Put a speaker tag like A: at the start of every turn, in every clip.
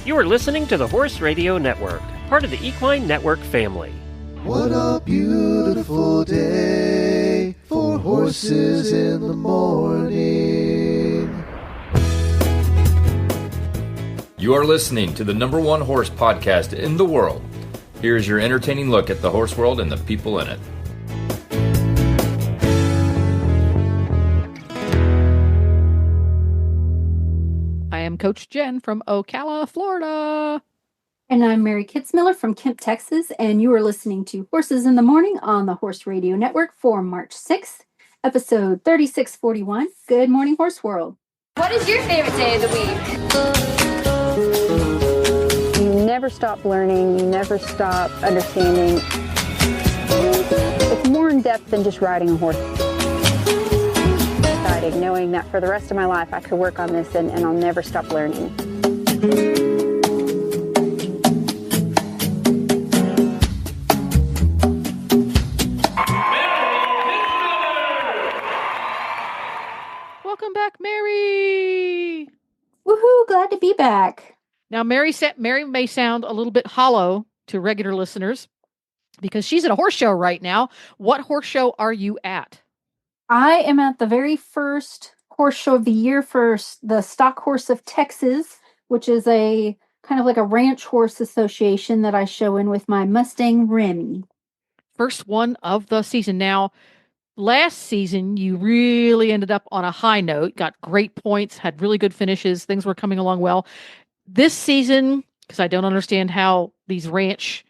A: You are listening to the Horse Radio Network, part of the Equine Network family.
B: What a beautiful day for horses in the morning.
C: You are listening to the #1 horse podcast in the world. Here's your entertaining look at the horse world and the people in it.
D: I am Coach Jen from Ocala, Florida.
E: And I'm Mary Kitzmiller from Kemp, Texas, and you are listening to Horses in the Morning on the Horse Radio Network for March 6th, episode 3641. Good morning, Horse World.
F: What is your favorite day of the week?
G: You never stop learning. You never stop understanding. It's more in depth than just riding a horse. Exciting, knowing that for the rest of my life I could work on this and I'll never stop learning.
D: Welcome back, Mary.
E: Woohoo, glad to be back.
D: Now, Mary may sound a little bit hollow to regular listeners because she's at a horse show right now. What horse show are you at?
E: I am at the very first horse show of the year for the Stock Horse of Texas, which is a kind of like a ranch horse association that I show in with my Mustang Remy.
D: First one of the season. Now, last season, you really ended up on a high note, got great points, had really good finishes. Things were coming along well. This season, because I don't understand how these ranch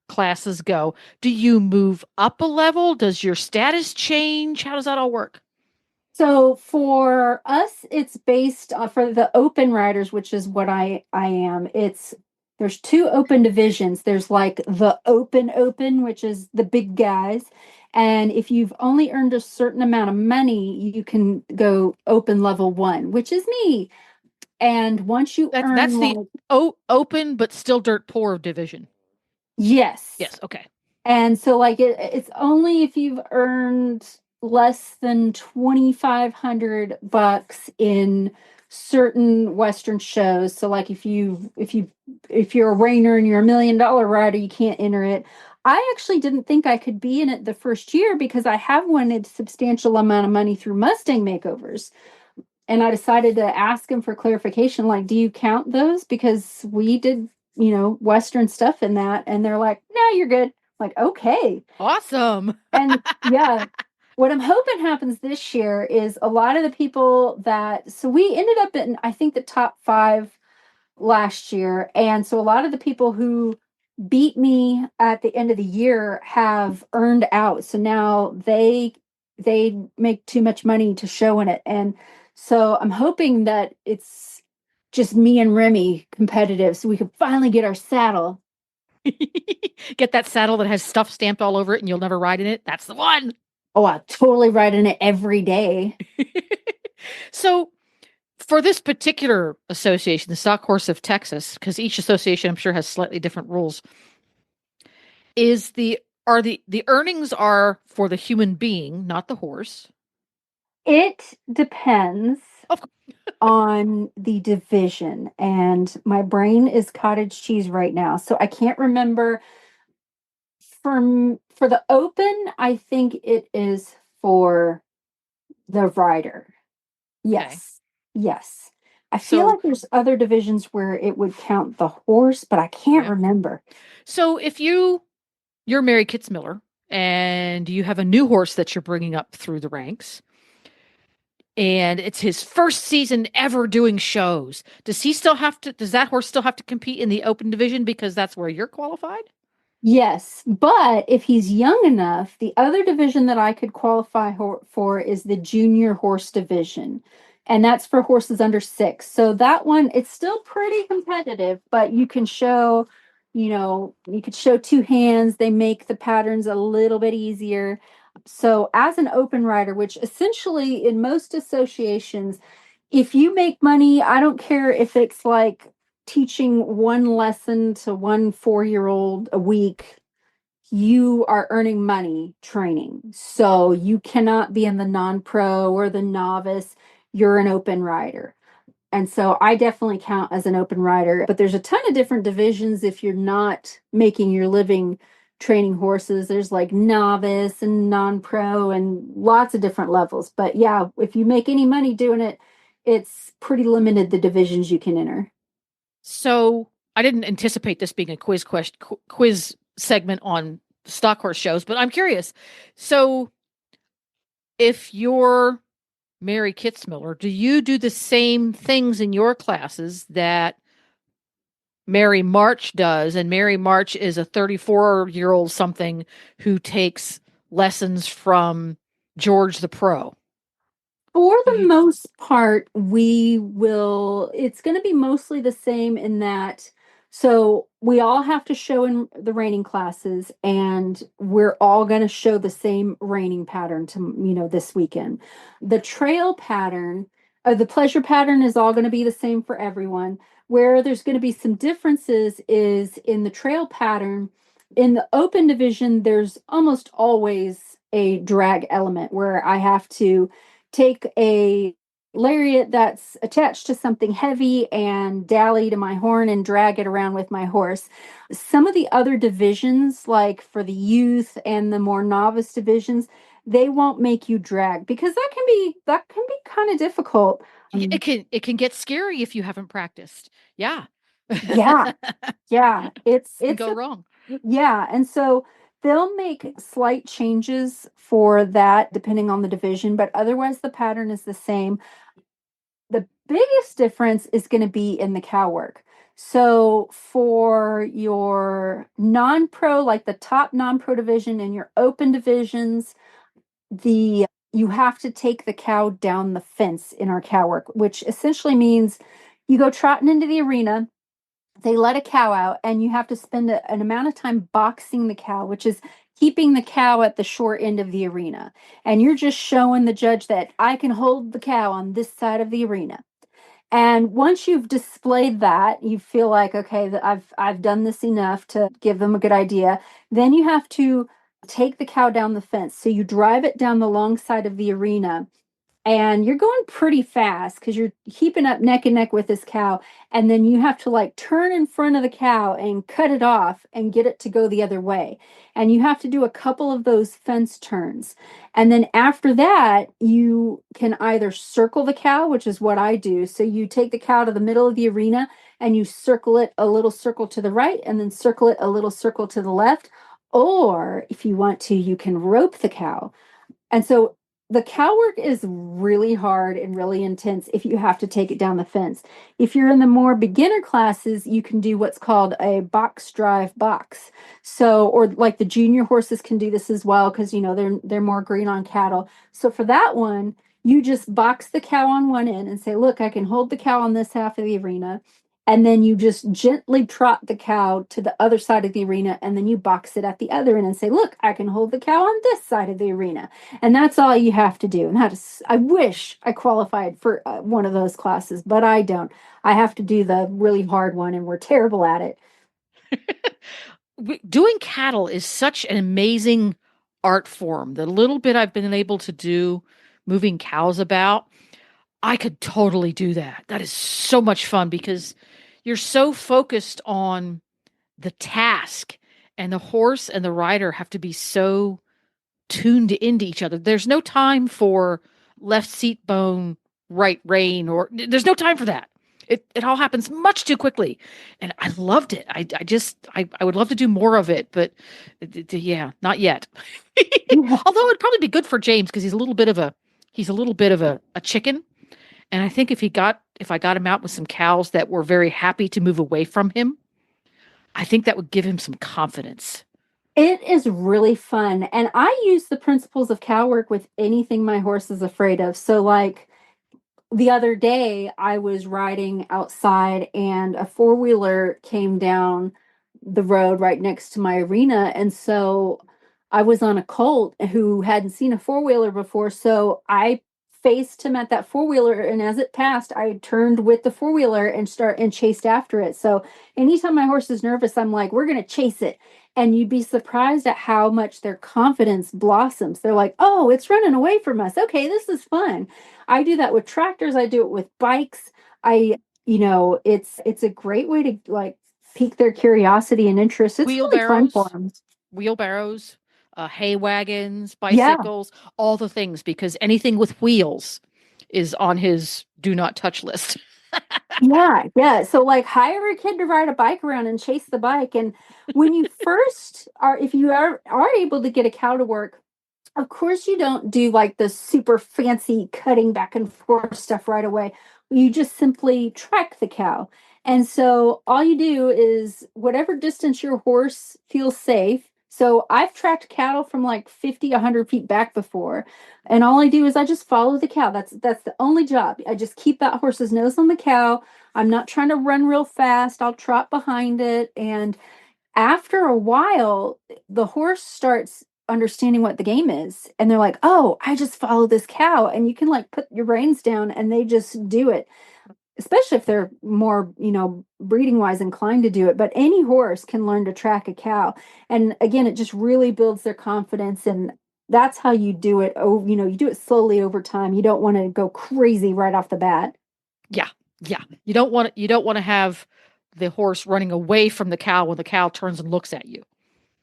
D: classes go, do you move up a level? Does your status change? How does that all work?
E: So for us, it's based for the open riders, which is what I am. There's two open divisions. There's like the open, which is the big guys. And if you've only earned a certain amount of money, you can go open level 1, which is me. And once you earn...
D: That's the open but still dirt poor division.
E: Yes.
D: Yes, okay.
E: And so like it's only if you've earned less than $2,500 in certain Western shows. So like if you're a reiner and you're $1 million rider, you can't enter it. I actually didn't think I could be in it the first year because I have won a substantial amount of money through Mustang makeovers. And I decided to ask him for clarification, like, do you count those? Because we did, Western stuff in that. And they're like, no, you're good. I'm like, okay.
D: Awesome.
E: And yeah, what I'm hoping happens this year is a lot of the people so we ended up in, I think, the top 5 last year. And so a lot of the people who beat me at the end of the year have earned out. So now they make too much money to show in it. And so I'm hoping that it's just me and Remy competitive so we can finally get our saddle.
D: Get that saddle that has stuff stamped all over it and you'll never ride in it. That's the one.
E: Oh, I totally ride in it every day.
D: So for this particular association, the Stock Horse of Texas, because each association I'm sure has slightly different rules, the earnings are for the human being, not the horse?
E: It depends on the division, and my brain is cottage cheese right now, so I can't remember. For the open, I think it is for the rider. Yes.
D: Okay.
E: Yes. I feel like there's other divisions where it would count the horse, but I can't remember.
D: So if you're Mary Kitzmiller and you have a new horse that you're bringing up through the ranks, and it's his first season ever doing shows, does that horse still have to compete in the open division because that's where you're qualified?
E: Yes, but if he's young enough, the other division that I could qualify for is the junior horse division. And that's for horses under 6. So that one, it's still pretty competitive, but you can show, you could show 2 hands. They make the patterns a little bit easier. So as an open rider, which essentially in most associations, if you make money, I don't care if it's like teaching one lesson to one 4-year-old a week, you are earning money training. So you cannot be in the non-pro or the novice. You're an open rider. And so I definitely count as an open rider, but there's a ton of different divisions if you're not making your living training horses. There's like novice and non-pro and lots of different levels. But yeah, if you make any money doing it, it's pretty limited the divisions you can enter.
D: So I didn't anticipate this being a quiz segment on stock horse shows, but I'm curious. So if you're Mary Kitzmiller, do you do the same things in your classes that Mary March does? And Mary March is a 34-year-old something who takes lessons from George the Pro.
E: For the most part, it's going to be mostly the same in that. So we all have to show in the reining classes, and we're all going to show the same reining pattern this weekend. The trail pattern, the pleasure pattern is all going to be the same for everyone. Where there's going to be some differences is in the trail pattern. In the open division, there's almost always a drag element where I have to take a lariat that's attached to something heavy and dally to my horn and drag it around with my horse. Some of the other divisions, like for the youth and the more novice divisions, they won't make you drag because that can be kind of difficult.
D: It can get scary if you haven't practiced. Yeah.
E: Yeah. It's
D: go wrong.
E: Yeah. And so they'll make slight changes for that depending on the division, but otherwise the pattern is the same. The biggest difference is going to be in the cow work. So for your non-pro, like the top non-pro division and your open divisions, you have to take the cow down the fence in our cow work, which essentially means you go trotting into the arena. They let a cow out and you have to spend an amount of time boxing the cow, which is keeping the cow at the short end of the arena. And you're just showing the judge that I can hold the cow on this side of the arena. And once you've displayed that, you feel like, okay, I've done this enough to give them a good idea. Then you have to take the cow down the fence. So you drive it down the long side of the arena. And you're going pretty fast because you're keeping up neck and neck with this cow. And then you have to like turn in front of the cow and cut it off and get it to go the other way. And you have to do a couple of those fence turns. And then after that, you can either circle the cow, which is what I do. So you take the cow to the middle of the arena and you circle it a little circle to the right and then circle it a little circle to the left. Or if you want to, you can rope the cow. And so the cow work is really hard and really intense if you have to take it down the fence. If you're in the more beginner classes, you can do what's called a box drive box. So, or like the junior horses can do this as well because they're more green on cattle. So for that one, you just box the cow on one end and say, look, I can hold the cow on this half of the arena. And then you just gently trot the cow to the other side of the arena, and then you box it at the other end and say, look, I can hold the cow on this side of the arena. And that's all you have to do. And I wish I qualified for one of those classes, but I don't. I have to do the really hard one, and we're terrible at it.
D: Doing cattle is such an amazing art form. The little bit I've been able to do moving cows about, I could totally do that. That is so much fun because you're so focused on the task, and the horse and the rider have to be so tuned into each other. There's no time for left seat bone, right rein, or there's no time for that. It all happens much too quickly. And I loved it. I would love to do more of it, but yeah, not yet. Although it'd probably be good for James because he's a little bit of a chicken. And I think if I got him out with some cows that were very happy to move away from him, I think that would give him some confidence.
E: It is really fun. And I use the principles of cow work with anything my horse is afraid of. So like the other day I was riding outside and a four-wheeler came down the road right next to my arena. And so I was on a colt who hadn't seen a four-wheeler before. So I faced him at that four-wheeler, and as it passed, I turned with the four-wheeler and chased after it. So anytime my horse is nervous, I'm like, we're going to chase it. And you'd be surprised at how much their confidence blossoms. They're like, oh, it's running away from us. Okay, this is fun. I do that with tractors. I do it with bikes. It's a great way to like pique their curiosity and interest. It's really fun for them.
D: Wheelbarrows, hay wagons,
E: Yeah.
D: bicycles, all the things, because anything with wheels is on his do not touch list.
E: Yeah. So like hire a kid to ride a bike around and chase the bike. And when you if you are able to get a cow to work, of course you don't do like the super fancy cutting back and forth stuff right away. You just simply track the cow. And so all you do is whatever distance your horse feels safe. So I've tracked cattle from like 50, 100 feet back before. And all I do is I just follow the cow. That's the only job. I just keep that horse's nose on the cow. I'm not trying to run real fast. I'll trot behind it. And after a while, the horse starts understanding what the game is. And they're like, oh, I just follow this cow. And you can like put your reins down and they just do it, especially if they're more, breeding wise inclined to do it. But any horse can learn to track a cow. And again, it just really builds their confidence. And that's how you do it. Oh, you do it slowly over time. You don't want to go crazy right off the bat.
D: Yeah. You don't want to have the horse running away from the cow when the cow turns and looks at you.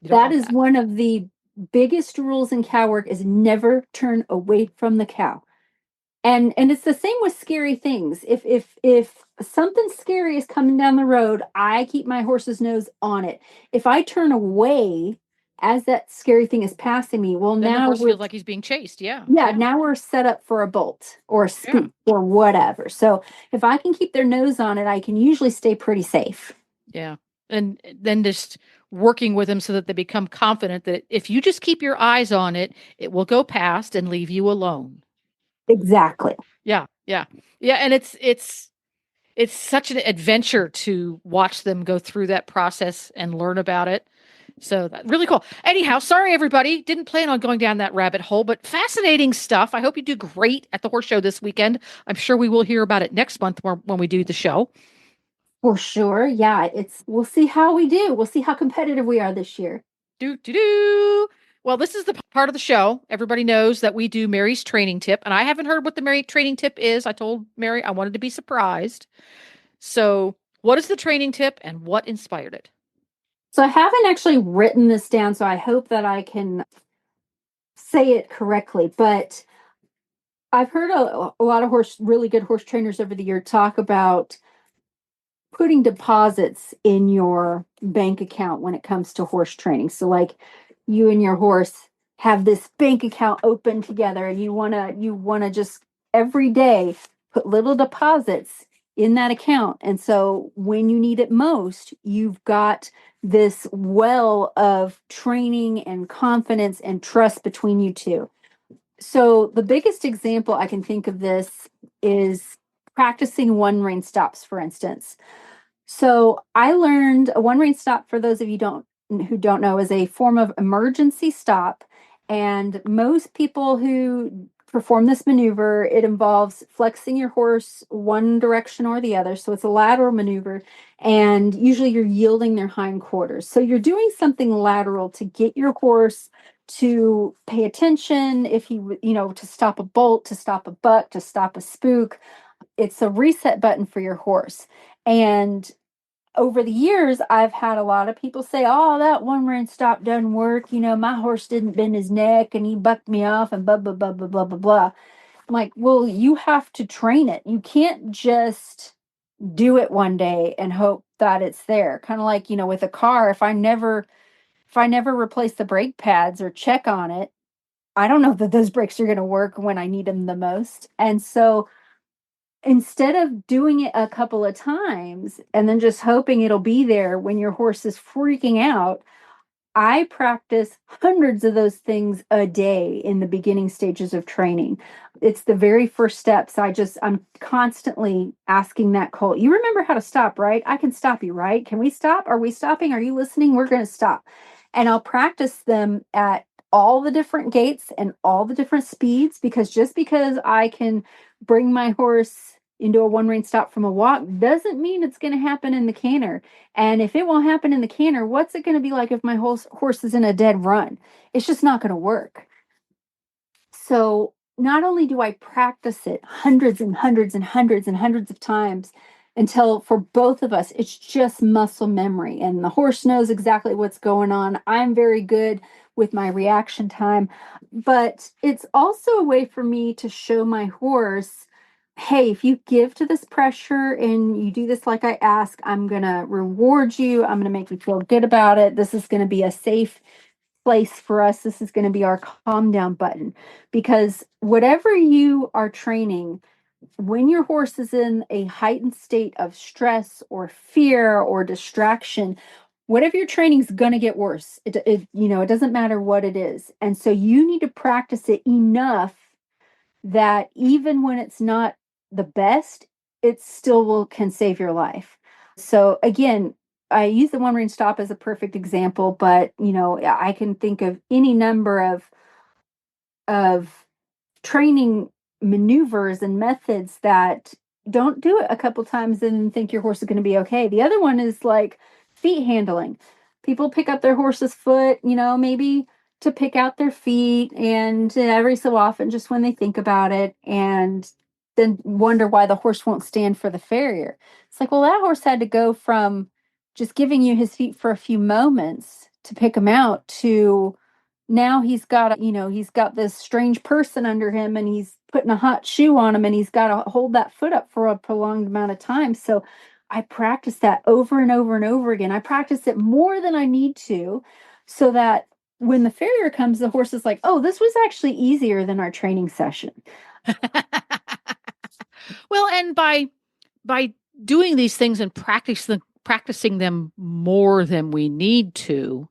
E: That is one of the biggest rules in cow work is never turn away from the cow. And it's the same with scary things. If something scary is coming down the road, I keep my horse's nose on it. If I turn away as that scary thing is passing me, well,
D: then
E: now
D: the horse feels like he's being chased. Yeah.
E: Now we're set up for a bolt or a scoop or whatever. So if I can keep their nose on it, I can usually stay pretty safe.
D: Yeah. And then just working with them so that they become confident that if you just keep your eyes on it, it will go past and leave you alone.
E: Exactly.
D: Yeah. And it's such an adventure to watch them go through that process and learn about it. So that's really cool. Anyhow, sorry, everybody. Didn't plan on going down that rabbit hole, but fascinating stuff. I hope you do great at the horse show this weekend. I'm sure we will hear about it next month when we do the show.
E: For sure. Yeah. We'll see how we do. We'll see how competitive we are this year.
D: Well, this is the part of the show. Everybody knows that we do Mary's training tip, and I haven't heard what the Mary training tip is. I told Mary I wanted to be surprised. So, what is the training tip and what inspired it?
E: So I haven't actually written this down, so I hope that I can say it correctly. But I've heard a lot of really good horse trainers over the year talk about putting deposits in your bank account when it comes to horse training. So like you and your horse have this bank account open together and you want to just every day put little deposits in that account. And so when you need it most, you've got this well of training and confidence and trust between you two. So the biggest example I can think of this is practicing one rein stops, for instance. So I learned a one rein stop, for those of you who don't know, is a form of emergency stop. And most people who perform this maneuver, it involves flexing your horse one direction or the other. So it's a lateral maneuver. And usually you're yielding their hindquarters. So you're doing something lateral to get your horse to pay attention, to stop a bolt, to stop a buck, to stop a spook. It's a reset button for your horse. And over the years, I've had a lot of people say, oh, that one rein stop doesn't work. My horse didn't bend his neck and he bucked me off and blah, blah, blah, blah, blah, blah, blah. I'm like, well, you have to train it. You can't just do it one day and hope that it's there. Kind of like, with a car, if I never replace the brake pads or check on it, I don't know that those brakes are going to work when I need them the most. And so instead of doing it a couple of times and then just hoping it'll be there when your horse is freaking out, I practice hundreds of those things a day in the beginning stages of training. It's the very first steps. I'm constantly asking that colt, you remember how to stop, right? I can stop you, right? Can we stop? Are we stopping? Are you listening? We're going to stop. And I'll practice them at all the different gaits and all the different speeds, because just because I can bring my horse into a one rein stop from a walk doesn't mean it's going to happen in the canter. And if it won't happen in the canter, what's it going to be like if my horse is in a dead run? It's just not going to work. So not only do I practice it hundreds and hundreds and hundreds and hundreds of times until for both of us, it's just muscle memory and the horse knows exactly what's going on. I'm very good with my reaction time, but it's also a way for me to show my horse, hey, if you give to this pressure and you do this like I ask, I'm going to reward you. I'm going to make you feel good about it. This is going to be a safe place for us. This is going to be our calm down button, because whatever you are training, when your horse is in a heightened state of stress or fear or distraction, whatever you're training is going to get worse. It doesn't matter what it is. And so you need to practice it enough that even when it's not the best, it still can save your life. So again, I use the one ring stop as a perfect example, but I can think of any number of training maneuvers and methods that don't do it a couple times and think your horse is going to be okay. The other one is like feet handling. People pick up their horse's foot, maybe to pick out their feet, and every so often, just when they think about it, and then wonder why the horse won't stand for the farrier. It's like, well, that horse had to go from just giving you his feet for a few moments to pick him out to now he's got this strange person under him and he's putting a hot shoe on him and he's got to hold that foot up for a prolonged amount of time. So I practice that over and over and over again. I practice it more than I need to, so that when the farrier comes, the horse is like, oh, this was actually easier than our training session.
D: Well, and by doing these things and practicing them more than we need to,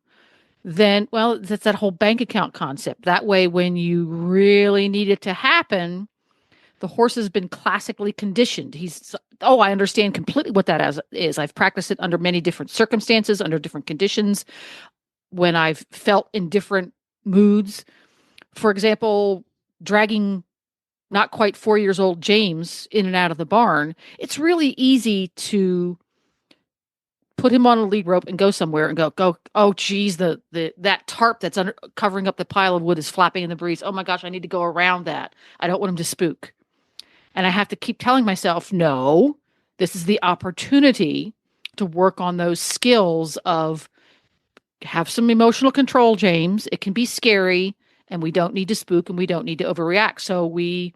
D: then, well, that's that whole bank account concept. That way, when you really need it to happen, the horse has been classically conditioned. I understand completely what that is. I've practiced it under many different circumstances, under different conditions, when I've felt in different moods. For example, dragging not quite 4 years old James in and out of the barn, it's really easy to put him on a lead rope and go somewhere and go, oh, geez, that tarp that's covering up the pile of wood is flapping in the breeze. Oh my gosh, I need to go around that. I don't want him to spook. And I have to keep telling myself, no, this is the opportunity to work on those skills of have some emotional control, James. It can be scary and we don't need to spook and we don't need to overreact. So we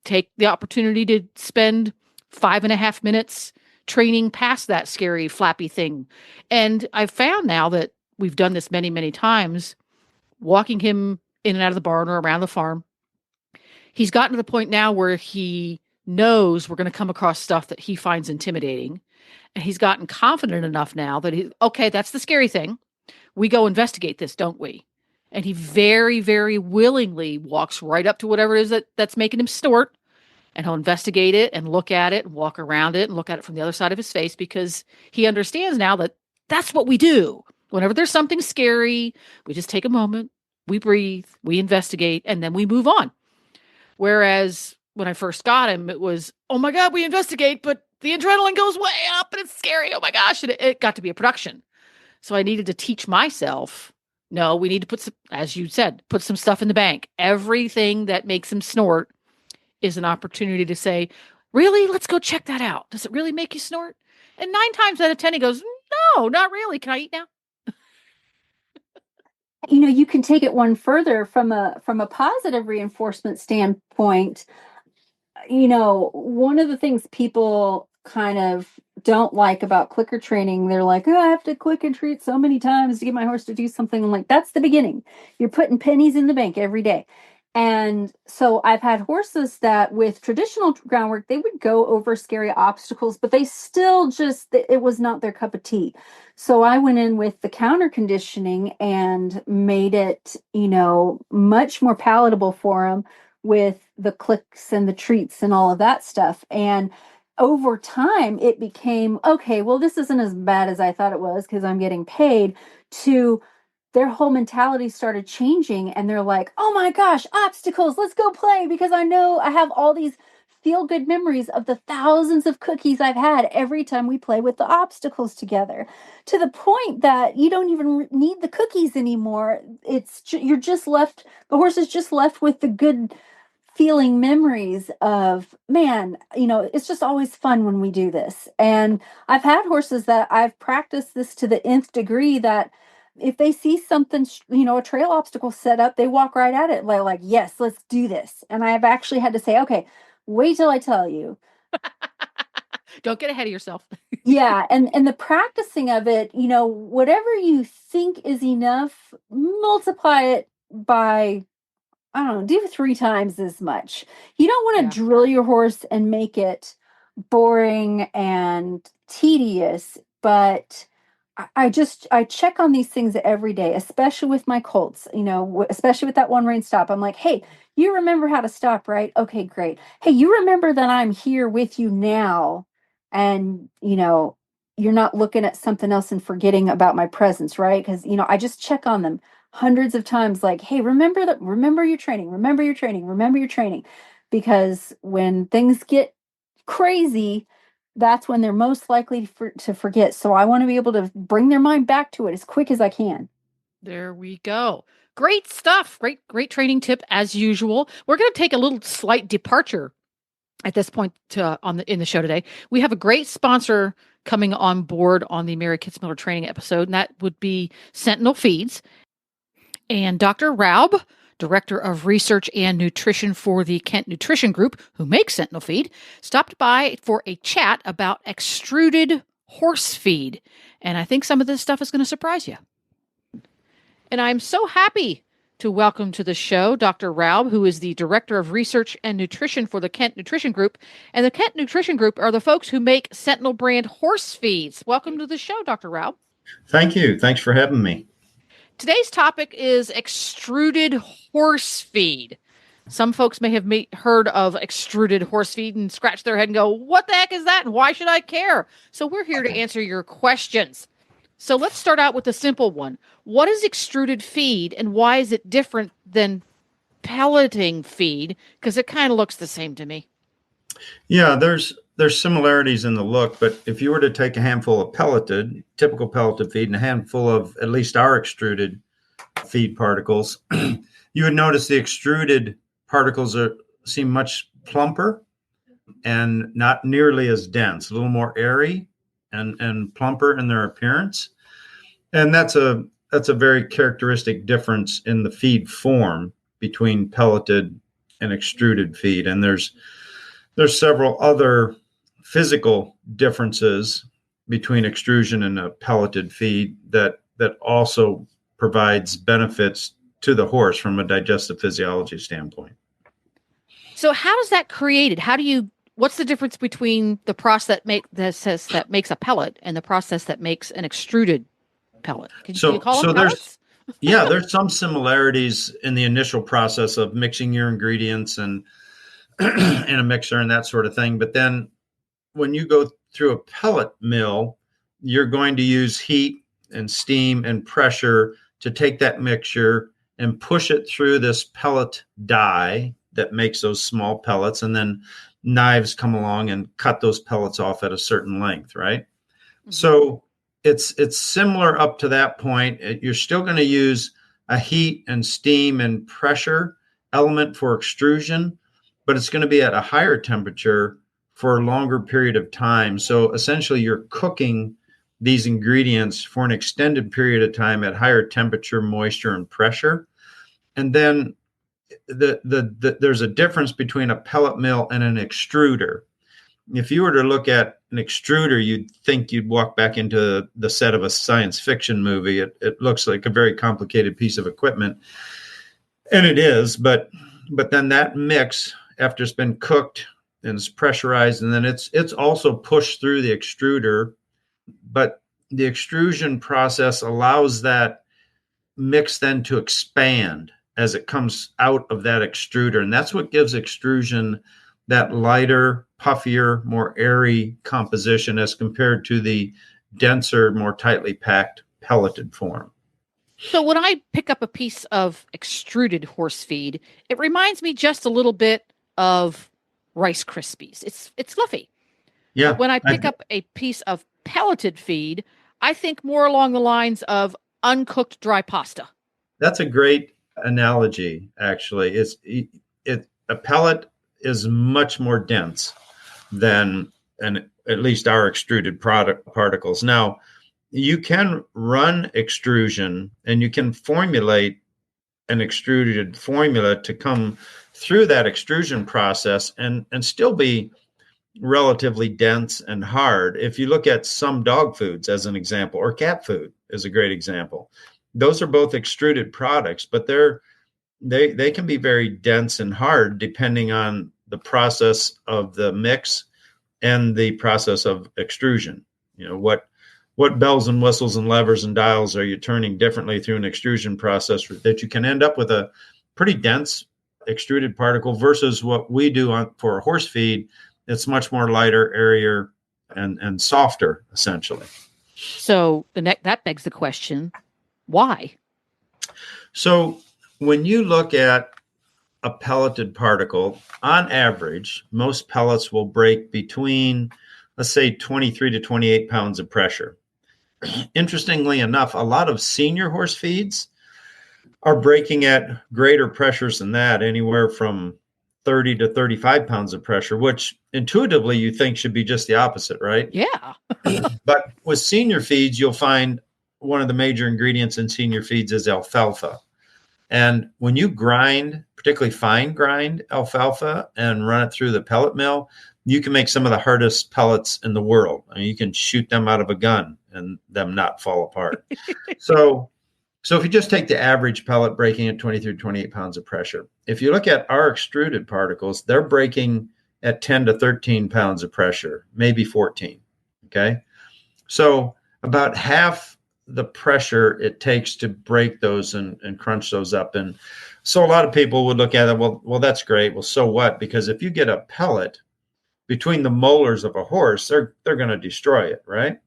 D: take the opportunity to spend 5.5 minutes training past that scary flappy thing. And I've found now that we've done this many, many times, walking him in and out of the barn or around the farm. He's gotten to the point now where he knows we're going to come across stuff that he finds intimidating. And he's gotten confident enough now that okay, that's the scary thing. We go investigate this, don't we? And he very, very willingly walks right up to whatever it is that's making him snort. And he'll investigate it and look at it and walk around it and look at it from the other side of his face, because he understands now that that's what we do. Whenever there's something scary, we just take a moment, we breathe, we investigate, and then we move on. Whereas when I first got him, it was, oh my God, we investigate, but the adrenaline goes way up and it's scary. Oh my gosh. And it got to be a production. So I needed to teach myself, no, we need to put some, as you said, put some stuff in the bank. Everything that makes him snort is an opportunity to say, really? Let's go check that out. Does it really make you snort? And 9 times out of 10, he goes, no, not really. Can I eat now?
E: You can take it one further from a positive reinforcement standpoint. One of the things people kind of don't like about clicker training, they're like, oh, I have to click and treat so many times to get my horse to do something. I'm like, that's the beginning. You're putting pennies in the bank every day. And so I've had horses that with traditional groundwork, they would go over scary obstacles, but they still it was not their cup of tea. So I went in with the counter conditioning and made it, much more palatable for them with the clicks and the treats and all of that stuff. And over time, it became, okay, well, this isn't as bad as I thought it was because I'm getting paid, to their whole mentality started changing. And they're like, oh my gosh, obstacles, let's go play, because I know I have all these feel-good memories of the thousands of cookies I've had every time we play with the obstacles together, to the point that you don't even need the cookies anymore. You're just left, the horse is just left with the good feeling memories of, man, it's just always fun when we do this. And I've had horses that I've practiced this to the nth degree, that if they see something, a trail obstacle set up, they walk right at it, like, yes, let's do this. And I've actually had to say, okay, wait till I tell you.
D: Don't get ahead of yourself.
E: Yeah. And the practicing of it, whatever you think is enough, multiply it by, I don't know, do 3 times as much. You don't want to drill your horse and make it boring and tedious, but I check on these things every day, especially with my colts, especially with that one rein stop. I'm like, hey, you remember how to stop, right? Okay, great. Hey, you remember that I'm here with you now, and, you're not looking at something else and forgetting about my presence, right? Because, I just check on them hundreds of times, like, hey, remember your training, remember your training, remember your training. Because when things get crazy, that's when they're most likely to forget. So I want to be able to bring their mind back to it as quick as I can.
D: There we go. Great stuff. Great training tip as usual. We're going to take a little slight departure at this point in the show today. We have a great sponsor coming on board on the Mary Kitzmiller training episode, and that would be Sentinel Feeds. And Dr. Raub, Director of Research and Nutrition for the Kent Nutrition Group, who makes Sentinel Feed, stopped by for a chat about extruded horse feed. And I think some of this stuff is going to surprise you. And I'm so happy to welcome to the show Dr. Raub, who is the Director of Research and Nutrition for the Kent Nutrition Group. And the Kent Nutrition Group are the folks who make Sentinel brand horse feeds. Welcome to the show, Dr. Raub.
H: Thank you. Thanks for having me.
D: Today's topic is extruded horse feed. Some folks may have heard of extruded horse feed and scratch their head and go, what the heck is that? And why should I care? So we're here to answer your questions. So let's start out with a simple one. What is extruded feed, and why is it different than pelleting feed? Because it kind of looks the same to me.
H: Yeah, there's similarities in the look, but if you were to take a handful of typical pelleted feed, and a handful of at least our extruded feed particles, you would notice the extruded particles seem much plumper and not nearly as dense, a little more airy and plumper in their appearance. And that's a very characteristic difference in the feed form between pelleted and extruded feed. And there's several other physical differences between extrusion and a pelleted feed that also provides benefits to the horse from a digestive physiology standpoint.
D: So how is that created? What's the difference between the process that makes a pellet and the process that makes an extruded pellet? Can you call them pellets?
H: There's some similarities in the initial process of mixing your ingredients and in a mixer and that sort of thing. But then when you go through a pellet mill, you're going to use heat and steam and pressure to take that mixture and push it through this pellet die that makes those small pellets. And then knives come along and cut those pellets off at a certain length, right? Mm-hmm. So it's similar up to that point. You're still going to use a heat and steam and pressure element for extrusion, but it's going to be at a higher temperature for a longer period of time. So essentially you're cooking these ingredients for an extended period of time at higher temperature, moisture, and pressure. And then there's a difference between a pellet mill and an extruder. If you were to look at an extruder, you'd think you'd walk back into the set of a science fiction movie. It looks like a very complicated piece of equipment, and it is. But then that mix, after it's been cooked and it's pressurized, and then it's also pushed through the extruder. But the extrusion process allows that mix then to expand as it comes out of that extruder. And that's what gives extrusion that lighter, puffier, more airy composition as compared to the denser, more tightly packed pelleted form.
D: So when I pick up a piece of extruded horse feed, it reminds me just a little bit of Rice Krispies. It's fluffy.
H: Yeah.
D: But when I pick up a piece of pelleted feed, I think more along the lines of uncooked dry pasta.
H: That's a great analogy, actually. A pellet is much more dense than at least our extruded particles. Now, you can run extrusion and you can formulate an extruded formula to come through that extrusion process and still be relatively dense and hard. If you look at some dog foods as an example, or cat food is a great example, those are both extruded products, but they can be very dense and hard depending on the process of the mix and the process of extrusion. What bells and whistles and levers and dials are you turning differently through an extrusion process that you can end up with a pretty dense extruded particle versus what we do for a horse feed. It's much more lighter, airier, and softer, essentially.
D: So that begs the question, why?
H: So when you look at a pelleted particle, on average, most pellets will break between, let's say, 23 to 28 pounds of pressure. Interestingly enough, a lot of senior horse feeds are breaking at greater pressures than that, anywhere from 30 to 35 pounds of pressure, which intuitively you think should be just the opposite, right?
D: Yeah.
H: But with senior feeds, you'll find one of the major ingredients in senior feeds is alfalfa. And when you grind, particularly fine grind alfalfa and run it through the pellet mill, you can make some of the hardest pellets in the world. I mean, you can shoot them out of a gun and them not fall apart. So if you just take the average pellet breaking at 23 to 28 pounds of pressure, if you look at our extruded particles, they're breaking at 10 to 13 pounds of pressure, maybe 14. Okay. So about half the pressure it takes to break those and crunch those up. And so a lot of people would look at it, well, that's great. Well, so what? Because if you get a pellet between the molars of a horse, they're going to destroy it, right?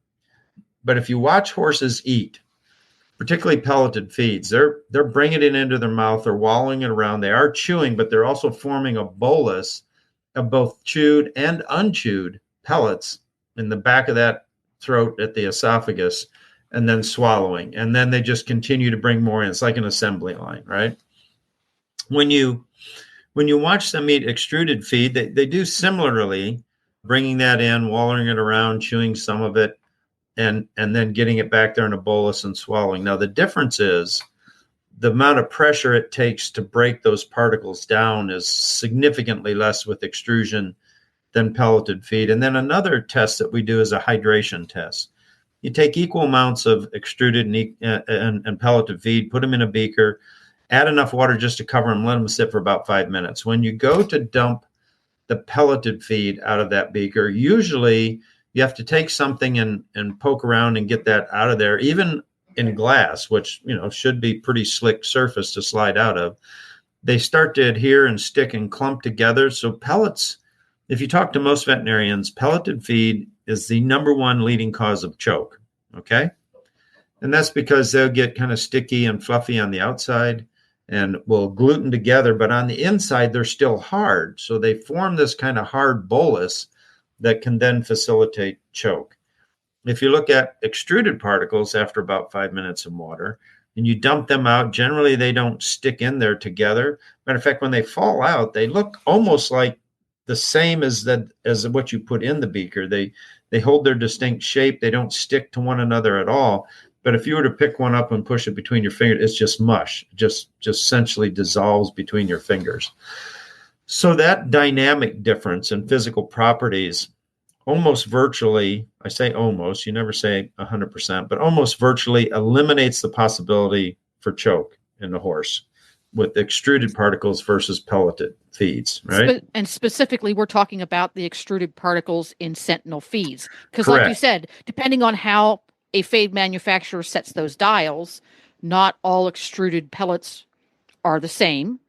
H: But if you watch horses eat, particularly pelleted feeds, they're bringing it into their mouth, they're wallowing it around, they are chewing, but they're also forming a bolus of both chewed and unchewed pellets in the back of that throat at the esophagus, and then swallowing. And then they just continue to bring more in. It's like an assembly line, right? When you watch them eat extruded feed, they do similarly, bringing that in, wallowing it around, chewing some of it, and then getting it back there in a bolus and swallowing. Now, the difference is the amount of pressure it takes to break those particles down is significantly less with extrusion than pelleted feed. And then another test that we do is a hydration test. You take equal amounts of extruded and pelleted feed, put them in a beaker, add enough water just to cover them, let them sit for about 5 minutes. When you go to dump the pelleted feed out of that beaker, usually you have to take something and poke around and get that out of there, even in glass, which should be pretty slick surface to slide out of. They start to adhere and stick and clump together. So pellets, if you talk to most veterinarians, pelleted feed is the number one leading cause of choke, okay? And that's because they'll get kind of sticky and fluffy on the outside and will gluten together, but on the inside, they're still hard. So they form this kind of hard bolus that can then facilitate choke. If you look at extruded particles after about 5 minutes in water and you dump them out, generally they don't stick in there together. Matter of fact, when they fall out, they look almost like the same as what you put in the beaker. They hold their distinct shape. They don't stick to one another at all. But if you were to pick one up and push it between your fingers, it's just mush. It just essentially dissolves between your fingers. So that dynamic difference in physical properties almost virtually, I say almost, you never say 100%, but almost virtually eliminates the possibility for choke in the horse with extruded particles versus pelleted feeds, right?
D: And specifically, we're talking about the extruded particles in Sentinel feeds. Because like you said, depending on how a feed manufacturer sets those dials, not all extruded pellets are the same.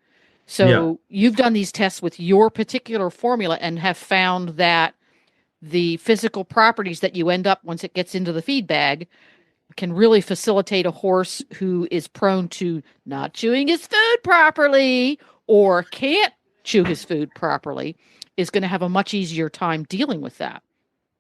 D: So you've done these tests with your particular formula and have found that the physical properties that you end up once it gets into the feed bag can really facilitate a horse who is prone to not chewing his food properly or can't chew his food properly is going to have a much easier time dealing with that.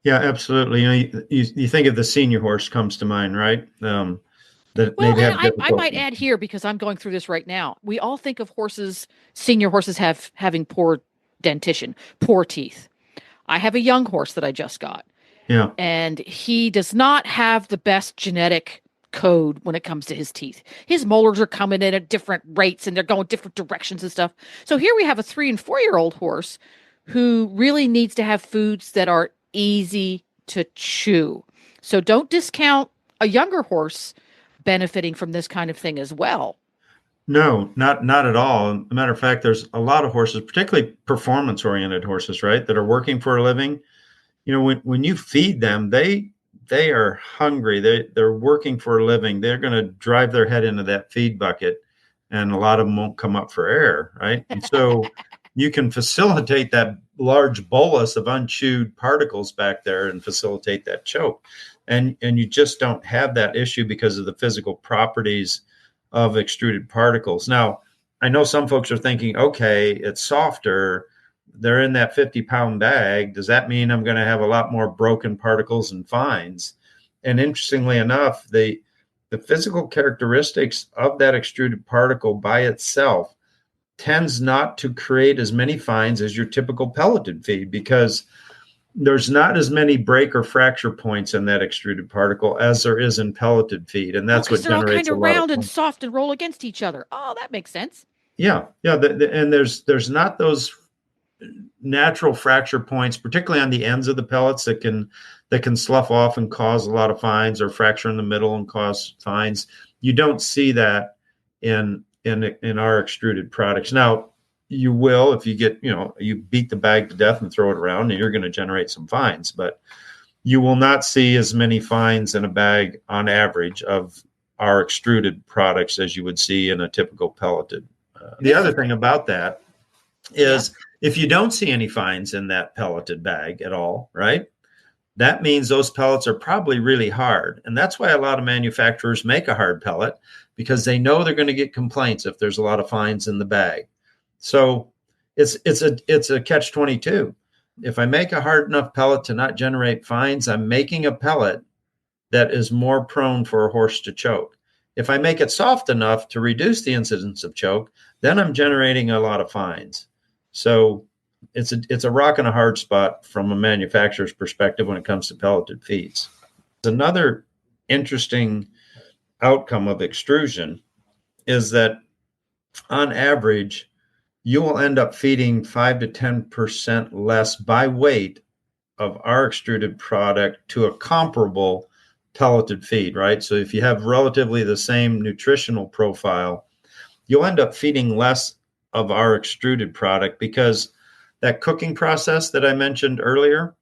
H: Yeah, absolutely. You think of the senior horse comes to mind, right? That
D: Well,
H: maybe have
D: and I might
H: difficulty.
D: add here, because I'm going through this right now. We all think of horses, senior horses having poor dentition, poor teeth. I have a young horse that I just got.
H: Yeah.
D: And he does not have the best genetic code when it comes to his teeth. His molars are coming in at different rates and they're going different directions and stuff. So here we have a 3 and 4-year-old horse who really needs to have foods that are easy to chew. So don't discount a younger horse benefiting from this kind of thing as well.
H: No, not at all. As a matter of fact, there's a lot of horses, particularly performance-oriented horses, right, that are working for a living. You know, when you feed them, they are hungry. They're working for a living. They're going to drive their head into that feed bucket, and a lot of them won't come up for air, right? And so you can facilitate that large bolus of unchewed particles back there and facilitate that choke. And you just don't have that issue because of the physical properties of extruded particles. Now, I know some folks are thinking, okay, it's softer. They're in that 50-pound bag. Does that mean I'm going to have a lot more broken particles and fines? And interestingly enough, the physical characteristics of that extruded particle by itself tends not to create as many fines as your typical pelleted feed, because there's not as many break or fracture points in that extruded particle as there is in pelleted feed. And that's what
D: they're all
H: generates
D: kind of
H: a lot
D: round
H: of
D: and soft and roll against each other. Oh, that makes sense.
H: Yeah. And there's not those natural fracture points, particularly on the ends of the pellets, that can slough off and cause a lot of fines, or fracture in the middle and cause fines. You don't see that in our extruded products. Now, you will if you get, you beat the bag to death and throw it around, and you're going to generate some fines, but you will not see as many fines in a bag on average of our extruded products as you would see in a typical pelleted. The other thing about that is, if you don't see any fines in that pelleted bag at all, right, that means those pellets are probably really hard. And that's why a lot of manufacturers make a hard pellet, because they know they're going to get complaints if there's a lot of fines in the bag. So it's a catch-22. If I make a hard enough pellet to not generate fines, I'm making a pellet that is more prone for a horse to choke. If I make it soft enough to reduce the incidence of choke, then I'm generating a lot of fines. So it's a rock and a hard spot from a manufacturer's perspective when it comes to pelleted feeds. Another interesting outcome of extrusion is that on average, you will end up feeding 5 to 10% less by weight of our extruded product to a comparable pelleted feed, right? So if you have relatively the same nutritional profile, you'll end up feeding less of our extruded product, because that cooking process that I mentioned earlier,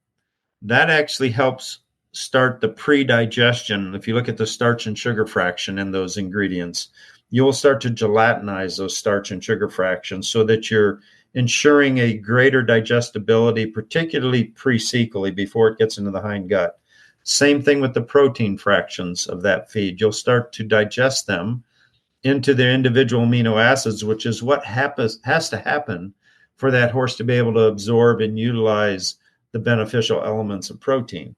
H: that actually helps start the pre-digestion. If you look at the starch and sugar fraction in those ingredients, you will start to gelatinize those starch and sugar fractions so that you're ensuring a greater digestibility, particularly pre-cecally, before it gets into the hind gut. Same thing with the protein fractions of that feed. You'll start to digest them into their individual amino acids, which is what has to happen for that horse to be able to absorb and utilize the beneficial elements of protein.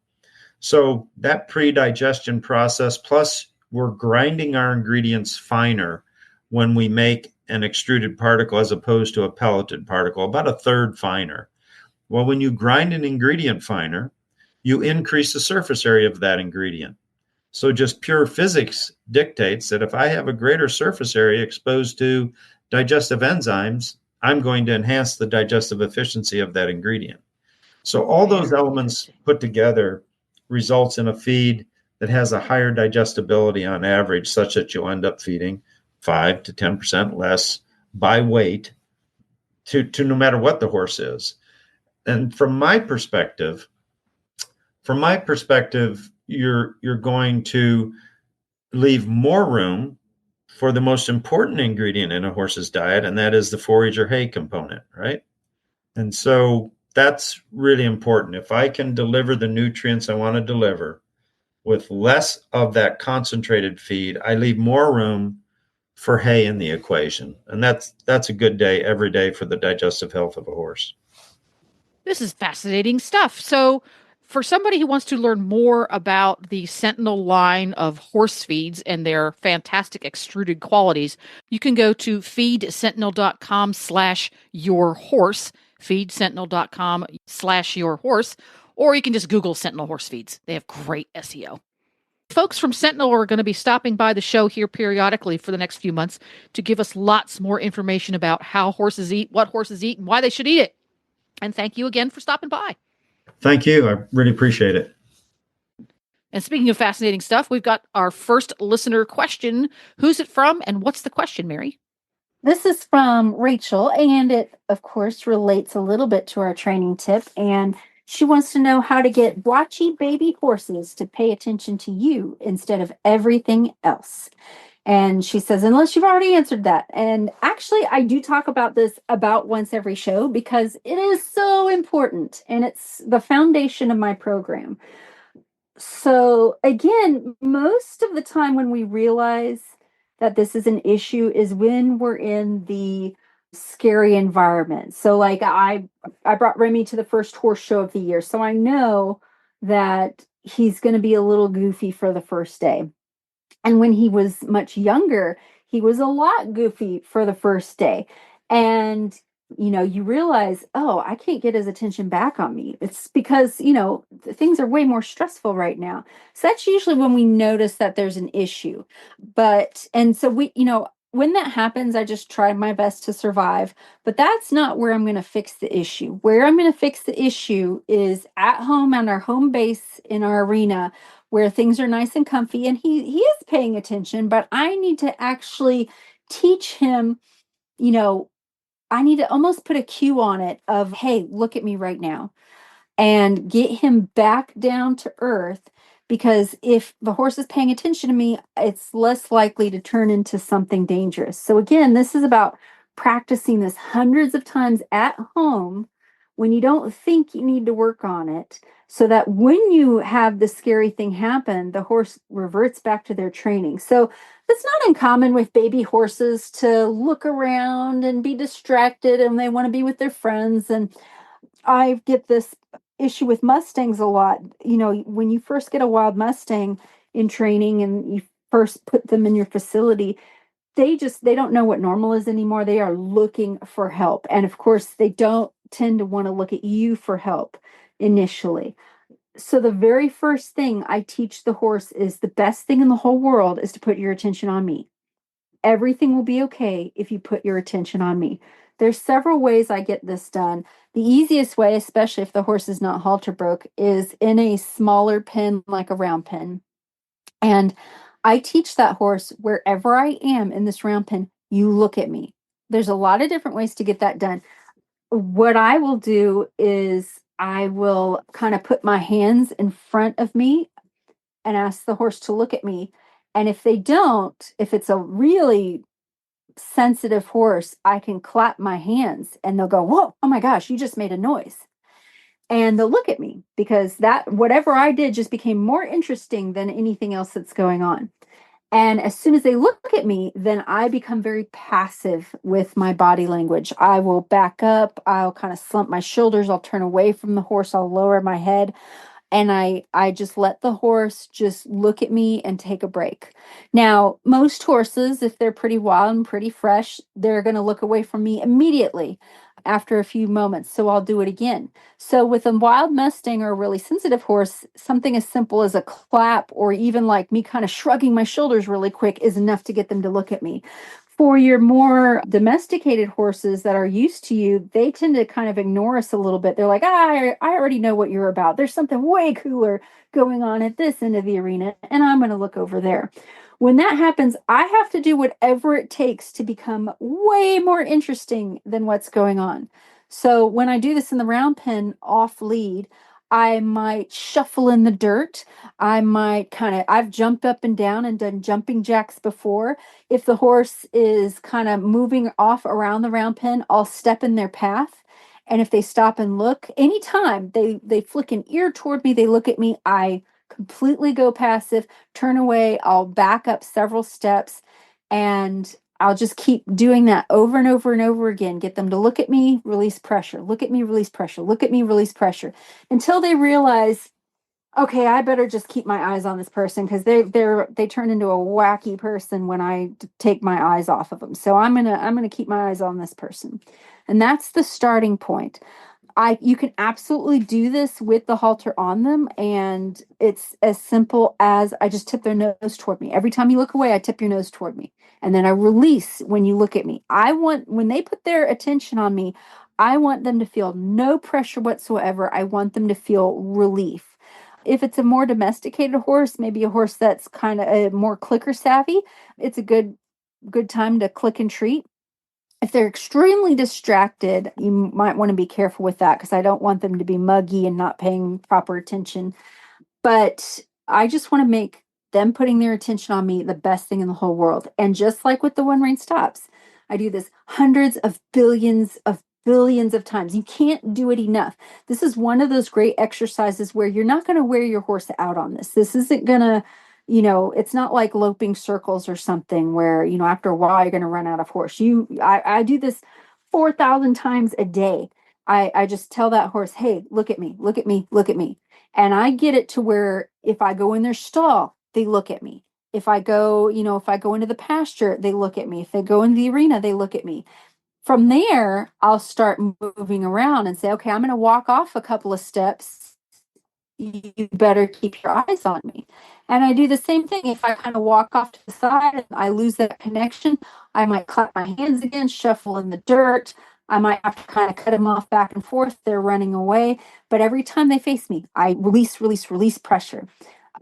H: So that pre-digestion process, plus we're grinding our ingredients finer when we make an extruded particle as opposed to a pelleted particle, about a third finer. Well, when you grind an ingredient finer, you increase the surface area of that ingredient. So just pure physics dictates that if I have a greater surface area exposed to digestive enzymes, I'm going to enhance the digestive efficiency of that ingredient. So all those elements put together results in a feed that has a higher digestibility on average, such that you'll end up feeding 5 to 10% less by weight to no matter what the horse is. And from my perspective, you're going to leave more room for the most important ingredient in a horse's diet, and that is the forage or hay component, right? And so that's really important. If I can deliver the nutrients I want to deliver with less of that concentrated feed, I leave more room for hay in the equation. And that's a good day every day for the digestive health of a horse.
D: This is fascinating stuff. So, for somebody who wants to learn more about the Sentinel line of horse feeds and their fantastic extruded qualities, you can go to feedsentinel.com/yourhorse, feedsentinel.com/yourhorse, or you can just Google Sentinel horse feeds. They have great SEO. Folks from Sentinel are going to be stopping by the show here periodically for the next few months to give us lots more information about how horses eat, what horses eat, and why they should eat it. And thank you again for stopping by.
H: Thank you. I really appreciate it.
D: And speaking of fascinating stuff, we've got our first listener question. Who's it from and what's the question, Mary?
E: This is from Rachel, and it, of course, relates a little bit to our training tip. And she wants to know how to get watchy baby horses to pay attention to you instead of everything else. And she says, unless you've already answered that. And actually, I do talk about this about once every show because it is so important and it's the foundation of my program. So again, most of the time when we realize that this is an issue is when we're in the scary environment. So like I brought Remy to the first horse show of the year. So I know that he's going to be a little goofy for the first day. And when he was much younger, he was a lot goofy for the first day. And, you realize, oh, I can't get his attention back on me. It's because, things are way more stressful right now. So that's usually when we notice that there's an issue. And so when that happens, I just try my best to survive. But that's not where I'm going to fix the issue. Where I'm going to fix the issue is at home on our home base in our arena, where things are nice and comfy, and he is paying attention, but I need to actually teach him, I need to almost put a cue on it of, hey, look at me right now, and get him back down to earth. Because if the horse is paying attention to me, it's less likely to turn into something dangerous. So again, this is about practicing this hundreds of times at home when you don't think you need to work on it, so that when you have the scary thing happen, the horse reverts back to their training. So it's not uncommon with baby horses to look around and be distracted, and they want to be with their friends. And I get this issue with Mustangs a lot. When you first get a wild Mustang in training and you first put them in your facility, they don't know what normal is anymore. They are looking for help. And of course, they don't tend to want to look at you for help initially. So the very first thing I teach the horse is the best thing in the whole world is to put your attention on me. Everything will be okay if you put your attention on me. There's several ways I get this done. The easiest way, especially if the horse is not halter broke, is in a smaller pen, like a round pen. And I teach that horse, wherever I am in this round pen, you look at me. There's a lot of different ways to get that done. What I will do is I will kind of put my hands in front of me and ask the horse to look at me. And if they don't, if it's a really sensitive horse, I can clap my hands and they'll go, whoa, oh my gosh, you just made a noise. And they'll look at me because that whatever I did just became more interesting than anything else that's going on. And as soon as they look at me, then I become very passive with my body language. I will back up. I'll kind of slump my shoulders. I'll turn away from the horse. I'll lower my head. And I just let the horse just look at me and take a break. Now, most horses, if they're pretty wild and pretty fresh, they're going to look away from me immediately after a few moments. So I'll do it again. So with a wild Mustang or a really sensitive horse, something as simple as a clap or even like me kind of shrugging my shoulders really quick is enough to get them to look at me. For your more domesticated horses that are used to you, they tend to kind of ignore us a little bit. They're like, I already know what you're about. There's something way cooler going on at this end of the arena, and I'm going to look over there. When that happens, I have to do whatever it takes to become way more interesting than what's going on. So when I do this in the round pen off lead, I might shuffle in the dirt. I might I've jumped up and down and done jumping jacks before. If the horse is kind of moving off around the round pen, I'll step in their path. And if they stop and look, anytime they flick an ear toward me, they look at me, I completely go passive, turn away, I'll back up several steps, and I'll just keep doing that over and over and over again. Get them to look at me, release pressure, look at me, release pressure, look at me, release pressure, until they realize, okay, I better just keep my eyes on this person, because they turn into a wacky person when I take my eyes off of them. So I'm gonna keep my eyes on this person, and that's the starting point. You can absolutely do this with the halter on them, and it's as simple as I just tip their nose toward me. Every time you look away, I tip your nose toward me, and then I release when you look at me. When they put their attention on me, I want them to feel no pressure whatsoever. I want them to feel relief. If it's a more domesticated horse, maybe a horse that's kind of a more clicker savvy, it's a good time to click and treat. If they're extremely distracted, you might want to be careful with that, because I don't want them to be muggy and not paying proper attention. But I just want to make them putting their attention on me the best thing in the whole world. And just like with the one rein stops, I do this hundreds of billions of times. You can't do it enough. This is one of those great exercises where you're not going to wear your horse out on this. This isn't going to, it's not like loping circles or something where, after a while you're going to run out of horse. I do this 4,000 times a day. I just tell that horse, hey, look at me, look at me, look at me. And I get it to where if I go in their stall, they look at me. If I go into the pasture, they look at me. If they go in the arena, they look at me. From there, I'll start moving around and say, okay, I'm going to walk off a couple of steps. You better keep your eyes on me. And I do the same thing. If I kind of walk off to the side and I lose that connection, I might clap my hands again, shuffle in the dirt. I might have to kind of cut them off back and forth. They're running away. But every time they face me, I release pressure.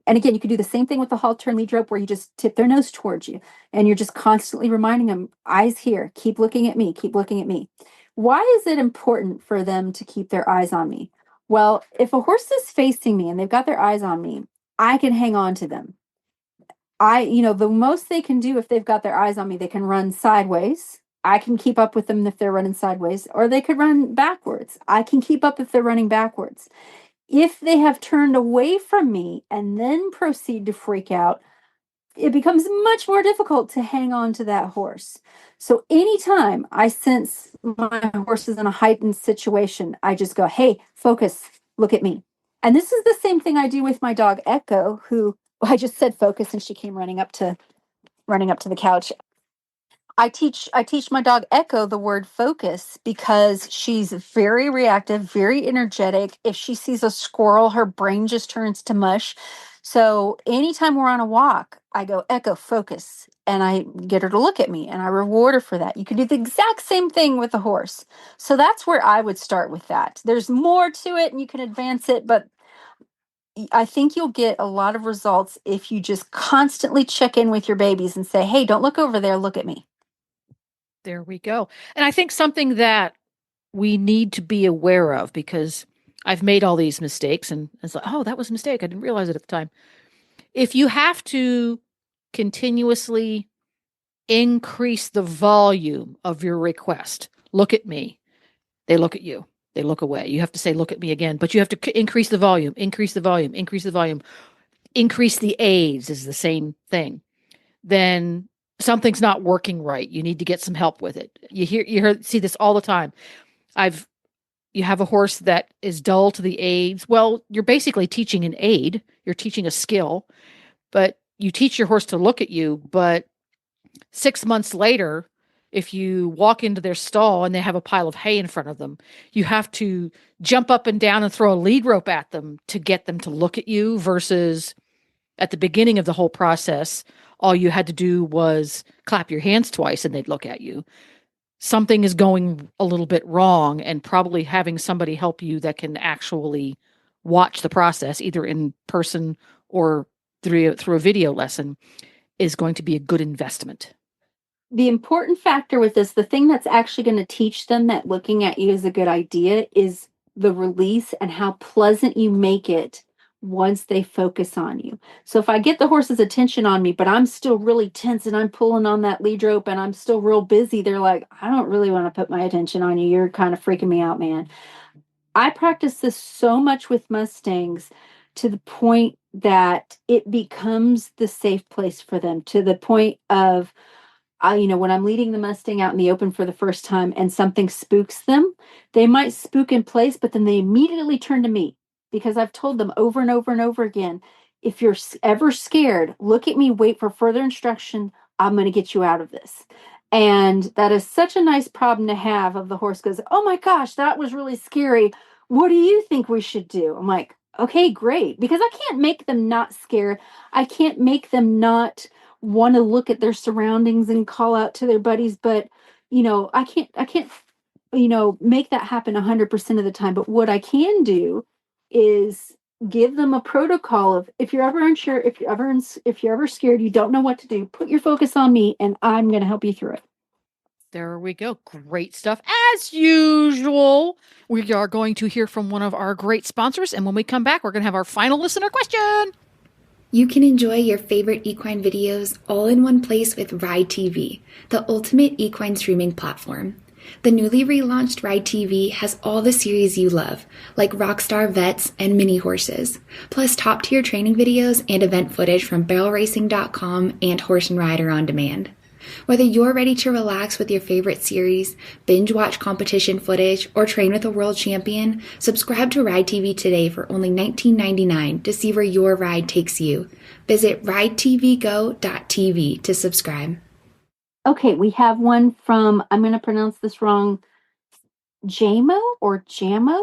E: And again, you could do the same thing with the halter and lead rope, where you just tip their nose towards you, and you're just constantly reminding them, eyes here, keep looking at me, keep looking at me. Why is it important for them to keep their eyes on me? Well, if a horse is facing me and they've got their eyes on me, I can hang on to them. The most they can do if they've got their eyes on me, they can run sideways. I can keep up with them if they're running sideways, or they could run backwards. I can keep up if they're running backwards. If they have turned away from me and then proceed to freak out, it becomes much more difficult to hang on to that horse. So anytime I sense my horse is in a heightened situation, I just go, hey, focus, look at me. And this is the same thing I do with my dog Echo, who I just said focus, and she came running up to the couch. I teach my dog Echo the word focus because she's very reactive, very energetic. If she sees a squirrel, her brain just turns to mush. So anytime we're on a walk, I go, Echo, focus. And I get her to look at me, and I reward her for that. You can do the exact same thing with a horse. So that's where I would start with that. There's more to it and you can advance it, but I think you'll get a lot of results if you just constantly check in with your babies and say, hey, don't look over there, look at me.
D: There we go. And I think something that we need to be aware of, because I've made all these mistakes and it's like, oh, that was a mistake. I didn't realize it at the time. If you have to continuously increase the volume of your request, look at me, they look at you, they look away. You have to say, look at me again, but you have to increase the volume, increase the volume, increase the volume, increase the aids is the same thing. Then something's not working right. You need to get some help with it. See this all the time. You have a horse that is dull to the aids. Well, you're basically teaching an aid. You're teaching a skill, but you teach your horse to look at you. But 6 months later, if you walk into their stall and they have a pile of hay in front of them, you have to jump up and down and throw a lead rope at them to get them to look at you, versus at the beginning of the whole process, all you had to do was clap your hands twice and they'd look at you. Something is going a little bit wrong, and probably having somebody help you that can actually watch the process, either in person or through a video lesson, is going to be a good investment.
E: The important factor with this, the thing that's actually going to teach them that looking at you is a good idea, is the release and how pleasant you make it once they focus on you. So if I get the horse's attention on me, but I'm still really tense and I'm pulling on that lead rope and I'm still real busy, they're like, I don't really want to put my attention on you. You're kind of freaking me out, man. I practice this so much with Mustangs to the point that it becomes the safe place for them, to the point of when I'm leading the Mustang out in the open for the first time and something spooks them, they might spook in place, but then they immediately turn to me because I've told them over and over and over again, if you're ever scared, look at me, wait for further instruction. I'm going to get you out of this. And that is such a nice problem to have. Of the horse goes, oh my gosh, that was really scary. What do you think we should do? I'm like, okay, great. Because I can't make them not scared. I can't make them not want to look at their surroundings and call out to their buddies. But, I can't, make that happen 100% of the time. But what I can do is give them a protocol of, if you're ever unsure, if you're ever scared, you don't know what to do, put your focus on me and I'm going to help you through it.
D: There we go. Great stuff. As usual, we are going to hear from one of our great sponsors. And when we come back, we're going to have our final listener question.
I: You can enjoy your favorite equine videos all in one place with Ride TV, the ultimate equine streaming platform. The newly relaunched Ride TV has all the series you love, like Rockstar Vets and Mini Horses, plus top-tier training videos and event footage from barrelracing.com and Horse and Rider on Demand. Whether you're ready to relax with your favorite series, binge watch competition footage, or train with a world champion, subscribe to Ride TV today for only $19.99 to see where your ride takes you. Visit ridetvgo.tv to subscribe.
E: Okay, we have one from, I'm going to pronounce this wrong, Jamo or Jamo?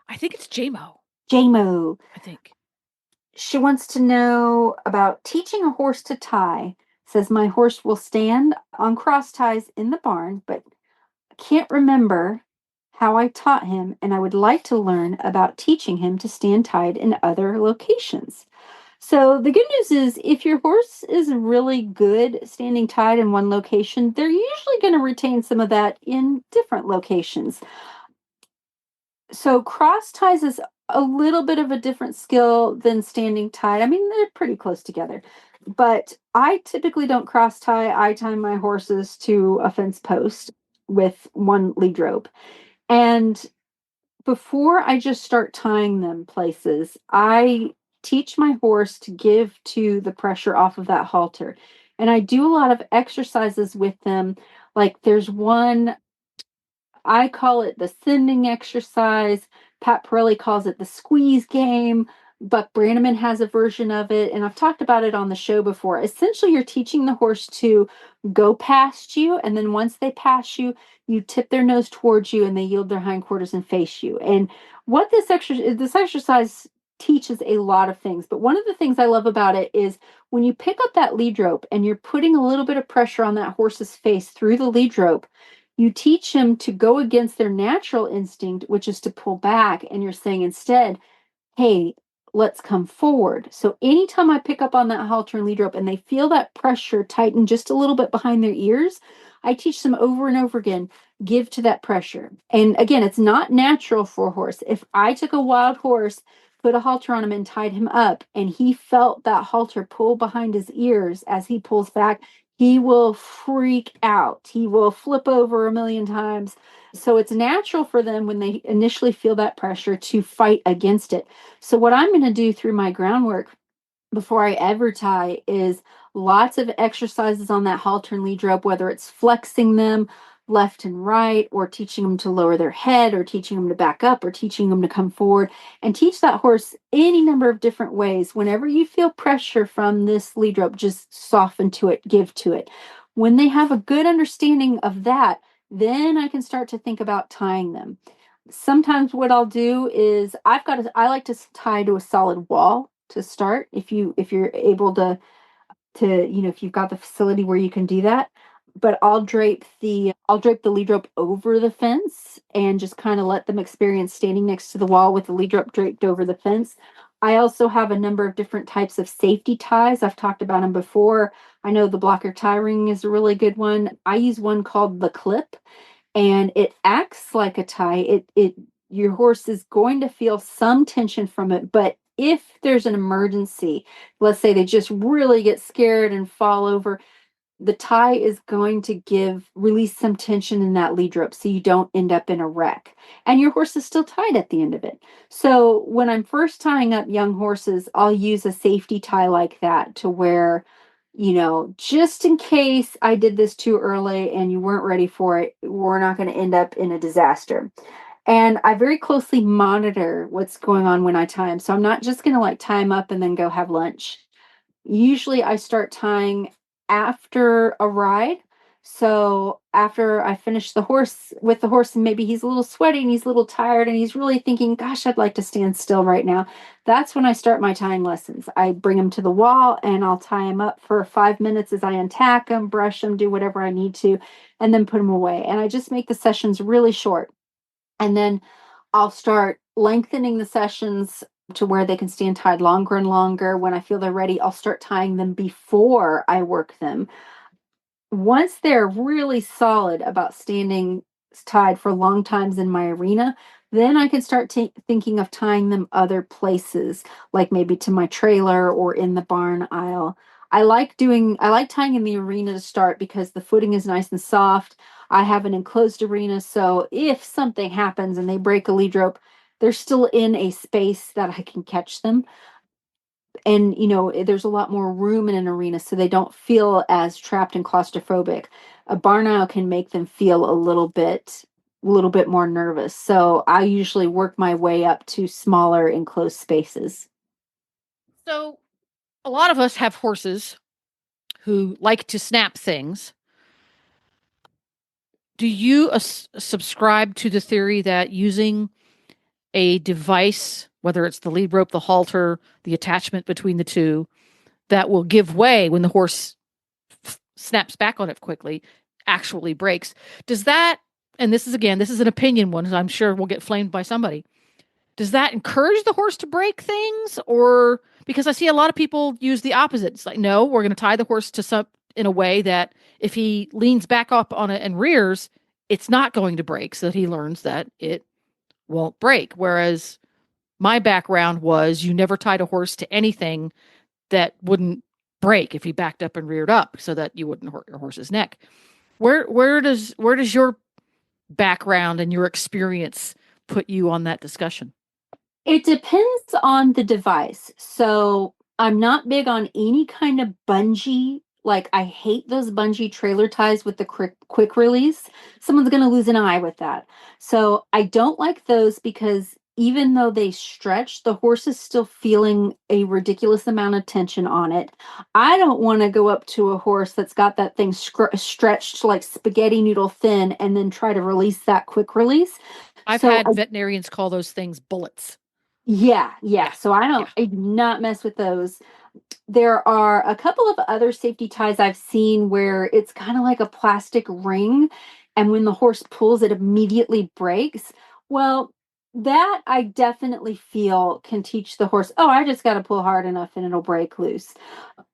D: I think it's Jamo.
E: Jamo.
D: I think.
E: She wants to know about teaching a horse to tie. Says my horse will stand on cross ties in the barn, but can't remember how I taught him, and I would like to learn about teaching him to stand tied in other locations. So the good news is if your horse is really good standing tied in one location, they're usually going to retain some of that in different locations. So cross ties is a little bit of a different skill than standing tied. I mean, they're pretty close together. But I typically don't cross tie. I tie my horses to a fence post with one lead rope. And before I just start tying them places, I teach my horse to give to the pressure off of that halter. And I do a lot of exercises with them. Like there's one, I call it the sending exercise. Pat Pirelli calls it the squeeze game. Buck Brannaman has a version of it, and I've talked about it on the show before. Essentially, you're teaching the horse to go past you, and then once they pass you, you tip their nose towards you, and they yield their hindquarters and face you. And what this exercise teaches a lot of things, but one of the things I love about it is when you pick up that lead rope and you're putting a little bit of pressure on that horse's face through the lead rope, you teach them to go against their natural instinct, which is to pull back, and you're saying instead, hey, let's come forward. So anytime I pick up on that halter and lead rope and they feel that pressure tighten just a little bit behind their ears, I teach them over and over again, give to that pressure. And again, it's not natural for a horse. If I took a wild horse, put a halter on him and tied him up, and he felt that halter pull behind his ears as he pulls back, he will freak out. He will flip over a million times. So it's natural for them when they initially feel that pressure to fight against it. So what I'm going to do through my groundwork before I ever tie is lots of exercises on that halter and lead rope, whether it's flexing them left and right, or teaching them to lower their head, or teaching them to back up, or teaching them to come forward, and teach that horse any number of different ways. Whenever you feel pressure from this lead rope, just soften to it, give to it. When they have a good understanding of that, then I can start to think about tying them. Sometimes what I'll do is I like to tie to a solid wall to start. If you're able to if you've got the facility where you can do that. But I'll drape the lead rope over the fence and just kind of let them experience standing next to the wall with the lead rope draped over the fence. I also have a number of different types of safety ties. I've talked about them before. I know the blocker tie ring is a really good one. I use one called the clip, and it acts like a tie. Your horse is going to feel some tension from it, but if there's an emergency, let's say they just really get scared and fall over, the tie is going to release some tension in that lead rope so you don't end up in a wreck. And your horse is still tied at the end of it. So when I'm first tying up young horses, I'll use a safety tie like that to where just in case I did this too early and you weren't ready for it, we're not going to end up in a disaster. And I very closely monitor what's going on when I tie them. So I'm not just going to like tie them up and then go have lunch. Usually I start tying after a ride. So after I finish with the horse, and maybe he's a little sweaty and he's a little tired and he's really thinking, gosh, I'd like to stand still right now. That's when I start my tying lessons. I bring him to the wall and I'll tie him up for 5 minutes as I untack him, brush him, do whatever I need to, and then put him away. And I just make the sessions really short. And then I'll start lengthening the sessions to where they can stand tied longer and longer. When I feel they're ready, I'll start tying them before I work them. Once they're really solid about standing tied for long times in my arena, then I can start thinking of tying them other places, like maybe to my trailer or in the barn aisle. I like tying in the arena to start because the footing is nice and soft. I have an enclosed arena, so if something happens and they break a lead rope, they're still in a space that I can catch them. And there's a lot more room in an arena, so they don't feel as trapped and claustrophobic. A barn aisle can make them feel a little bit more nervous, so I usually work my way up to smaller enclosed spaces.
D: So a lot of us have horses who like to snap things. Do you subscribe to the theory that using a device, whether it's the lead rope, the halter, the attachment between the two, that will give way when the horse snaps back on it quickly, actually breaks? Does that, and this is an opinion one, I'm sure we'll get flamed by somebody. Does that encourage the horse to break things? Or because I see a lot of people use the opposite. It's like, no, we're going to tie the horse to in a way that if he leans back up on it and rears, it's not going to break, so that he learns that it won't break. Whereas my background was you never tied a horse to anything that wouldn't break if he backed up and reared up, so that you wouldn't hurt your horse's neck. Where does your background and your experience put you on that discussion?
E: It depends on the device. So I'm not big on any kind of bungee. Like, I hate those bungee trailer ties with the quick release. Someone's going to lose an eye with that. So I don't like those because even though they stretch, the horse is still feeling a ridiculous amount of tension on it. I don't want to go up to a horse that's got that thing stretched like spaghetti noodle thin and then try to release that quick release.
D: I've had veterinarians call those things bullets.
E: Yeah. So I do not mess with those. There are a couple of other safety ties I've seen where it's kind of like a plastic ring, and when the horse pulls, it immediately breaks. Well, that I definitely feel can teach the horse, oh, I just got to pull hard enough and it'll break loose.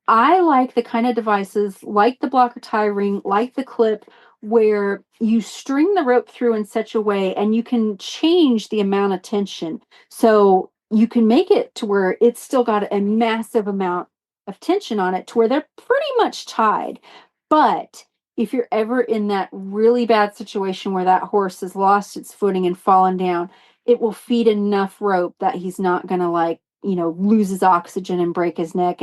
E: I like the kind of devices like the blocker tie ring, like the clip, where you string the rope through in such a way and you can change the amount of tension. So you can make it to where it's still got a massive amount of tension on it to where they're pretty much tied. But if you're ever in that really bad situation where that horse has lost its footing and fallen down, it will feed enough rope that he's not going to lose his oxygen and break his neck.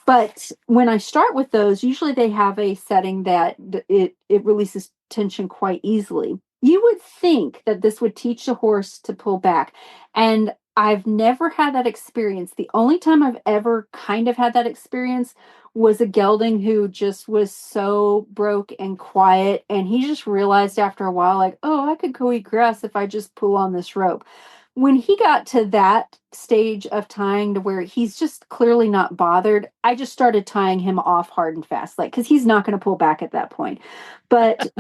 E: But when I start with those, usually they have a setting that it releases tension quite easily. You would think that this would teach a horse to pull back. And I've never had that experience. The only time I've ever kind of had that experience was a gelding who just was so broke and quiet. And he just realized after a while, like, oh, I could go eat grass if I just pull on this rope. When he got to that stage of tying to where he's just clearly not bothered, I just started tying him off hard and fast, like, because he's not going to pull back at that point. But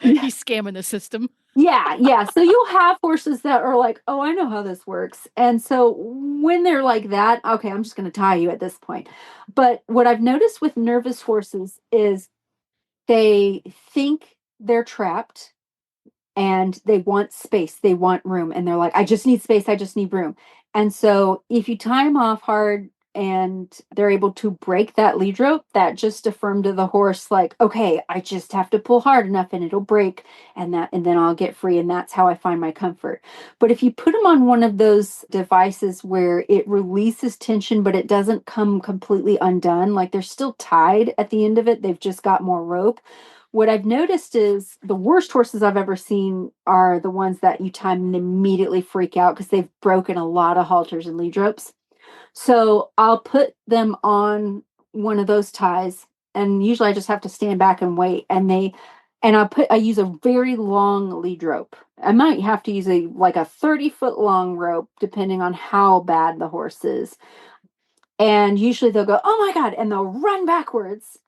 D: he's scamming the system.
E: Yeah. So you'll have horses that are like, oh, I know how this works. And so when they're like that, okay, I'm just going to tie you at this point. But what I've noticed with nervous horses is they think they're trapped and they want space, they want room, and they're like, I just need space, I just need room. And so if you tie them off hard and they're able to break that lead rope, that just affirmed to the horse, like, okay, I just have to pull hard enough and it'll break, and then I'll get free. And that's how I find my comfort. But if you put them on one of those devices where it releases tension, but it doesn't come completely undone, like they're still tied at the end of it, they've just got more rope. What I've noticed is the worst horses I've ever seen are the ones that you time and immediately freak out because they've broken a lot of halters and lead ropes. So I'll put them on one of those ties, and usually I just have to stand back and wait. I use a very long lead rope. I might have to use a 30-foot long rope depending on how bad the horse is. And usually they'll go, "Oh my God," and they'll run backwards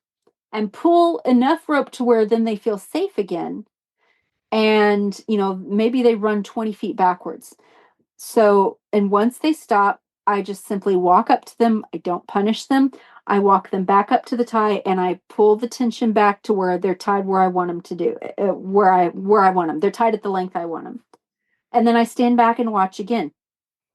E: and pull enough rope to where then they feel safe again. And, maybe they run 20 feet backwards. So, and once they stop, I just simply walk up to them. I don't punish them. I walk them back up to the tie and I pull the tension back to where they're tied where I want them to do, where I want them. They're tied at the length I want them. And then I stand back and watch again.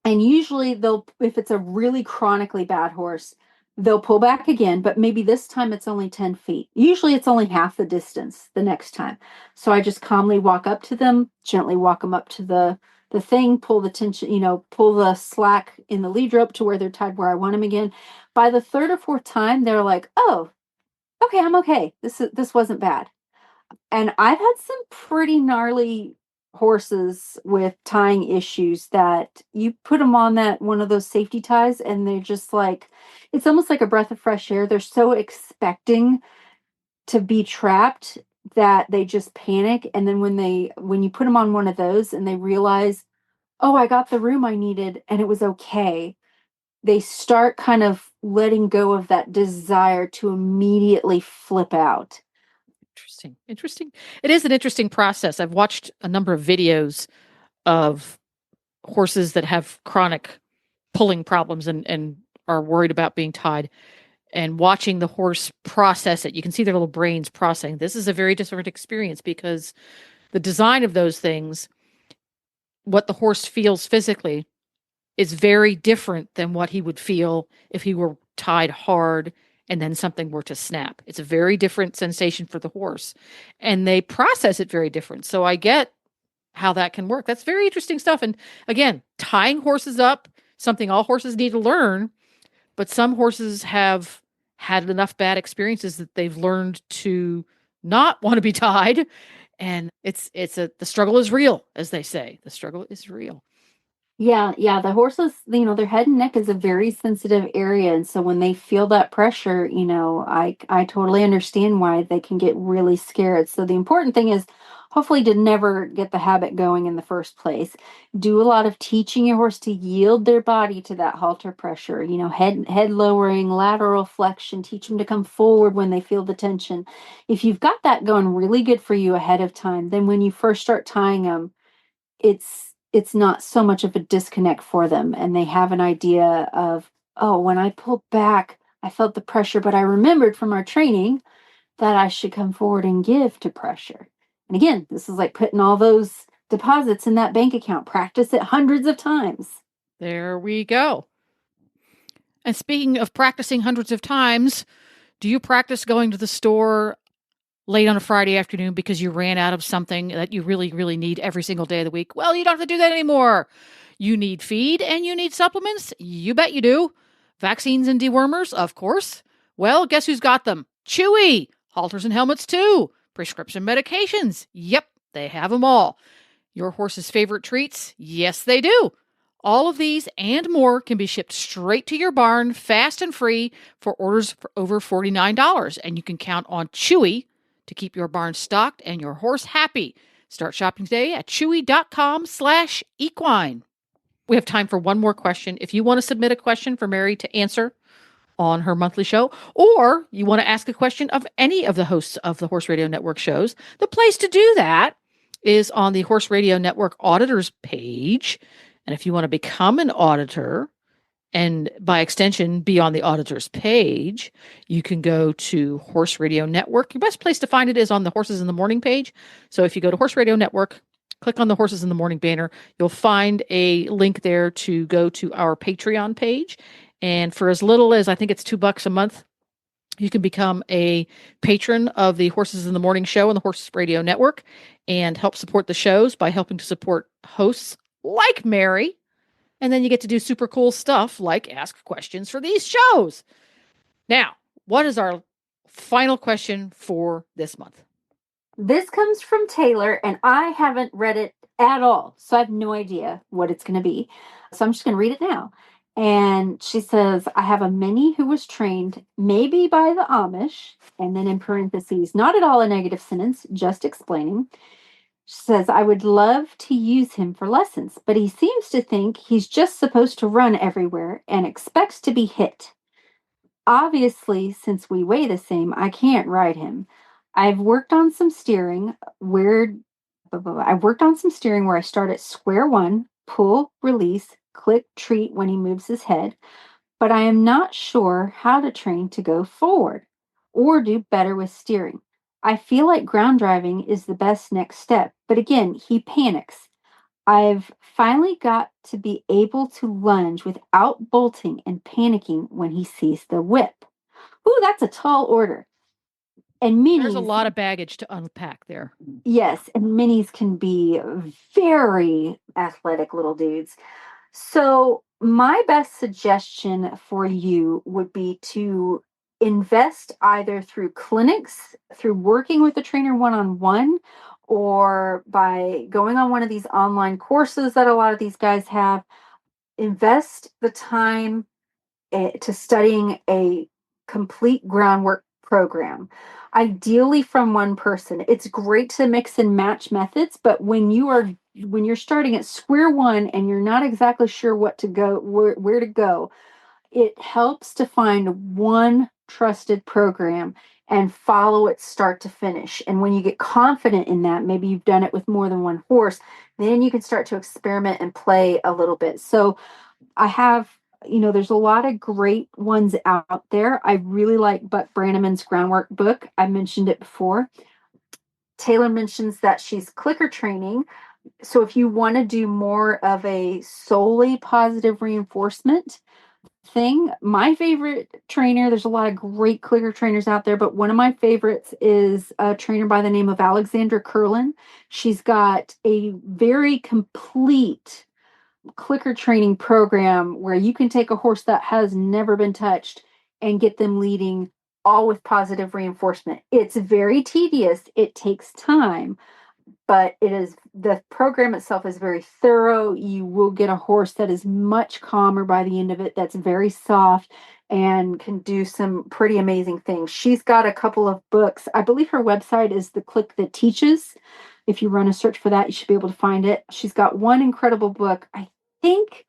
E: And usually if it's a really chronically bad horse, they'll pull back again, but maybe this time it's only 10 feet. Usually it's only half the distance the next time. So I just calmly walk up to them, gently walk them up to the thing, pull the tension, pull the slack in the lead rope to where they're tied where I want them again. By the third or fourth time, they're like, "Oh, okay, I'm okay. This wasn't bad." And I've had some pretty gnarly horses with tying issues that you put them on one of those safety ties and they're just like, it's almost like a breath of fresh air. They're so expecting to be trapped that they just panic. And then when you put them on one of those and they realize, "Oh, I got the room I needed and it was okay," they start kind of letting go of that desire to immediately flip out.
D: Interesting. It is an interesting process. I've watched a number of videos of horses that have chronic pulling problems and are worried about being tied, and watching the horse process it. You can see their little brains processing. This is a very different experience because the design of those things, what the horse feels physically, is very different than what he would feel if he were tied hard and then something were to snap. It's a very different sensation for the horse, and they process it very different. So I get how that can work. That's very interesting stuff. And again, tying horses up, something all horses need to learn, but some horses have had enough bad experiences that they've learned to not want to be tied. And the struggle is real, as they say. The struggle is real.
E: Yeah. The horses, their head and neck is a very sensitive area. And so when they feel that pressure, I totally understand why they can get really scared. So the important thing is hopefully to never get the habit going in the first place. Do a lot of teaching your horse to yield their body to that halter pressure, head lowering, lateral flexion, teach them to come forward when they feel the tension. If you've got that going really good for you ahead of time, then when you first start tying them, it's not so much of a disconnect for them. And they have an idea of, "Oh, when I pulled back, I felt the pressure, but I remembered from our training that I should come forward and give to pressure." And again, this is like putting all those deposits in that bank account. Practice it hundreds of times.
D: There we go. And speaking of practicing hundreds of times, do you practice going to the store late on a Friday afternoon because you ran out of something that you really, really need every single day of the week? Well, you don't have to do that anymore. You need feed and you need supplements. You bet you do. Vaccines and dewormers, of course. Well, guess who's got them? Chewy. Halters and helmets too. Prescription medications. Yep, they have them all. Your horse's favorite treats? Yes, they do. All of these and more can be shipped straight to your barn, fast and free, for orders for over $49. And you can count on Chewy to keep your barn stocked and your horse happy. Start shopping today at chewy.com/equine. We have time for one more question. If you want to submit a question for Mary to answer on her monthly show, or you want to ask a question of any of the hosts of the Horse Radio Network shows, the place to do that is on the Horse Radio Network auditors page. And if you want to become an auditor, and by extension, be on the auditor's page, you can go to Horse Radio Network. Your best place to find it is on the Horses in the Morning page. So if you go to Horse Radio Network, click on the Horses in the Morning banner, you'll find a link there to go to our Patreon page. And for as little as I think it's $2 a month, you can become a patron of the Horses in the Morning show on the Horse Radio Network and help support the shows by helping to support hosts like Mary. And then you get to do super cool stuff like ask questions for these shows. Now, what is our final question for this month?
E: This comes from Taylor, and I haven't read it at all, so I have no idea what it's going to be. So I'm just going to read it now. And she says, I have a mini who was trained maybe by the Amish, and then in parentheses, not at all a negative sentence, just explaining. She says, I would love to use him for lessons, but he seems to think he's just supposed to run everywhere and expects to be hit. Obviously, since we weigh the same, I can't ride him. I've worked on some steering where I start at square one, pull, release, click, treat when he moves his head, but I am not sure how to train to go forward or do better with steering. I feel like ground driving is the best next step, but again, he panics. I've finally got to be able to lunge without bolting and panicking when he sees the whip. Ooh, that's a tall order. And minis,
D: there's a lot of baggage to unpack there.
E: Yes, and minis can be very athletic little dudes. So my best suggestion for you would be to invest either through clinics, through working with a trainer one-on-one, or by going on one of these online courses that a lot of these guys have. Invest the time to studying a complete groundwork program, ideally from one person. It's great to mix and match methods, but when you're starting at square one and you're not exactly sure what to go, where to go, it helps to find one trusted program and follow it start to finish. And when you get confident in that, maybe you've done it with more than one horse, then you can start to experiment and play a little bit. So I have, there's a lot of great ones out there. I really like Buck Brannaman's groundwork book. I mentioned it before. Taylor mentions that she's clicker training. So if you want to do more of a solely positive reinforcement thing, my favorite trainer, there's a lot of great clicker trainers out there, but one of my favorites is a trainer by the name of Alexandra Curlin. She's got a very complete clicker training program where you can take a horse that has never been touched and get them leading, all with positive reinforcement. It's very tedious. It takes time, but the program itself is very thorough. You will get a horse that is much calmer by the end of it, that's very soft and can do some pretty amazing things. She's got a couple of books. I believe her website is The Click That Teaches. If you run a search for that, you should be able to find it. She's got one incredible book. I think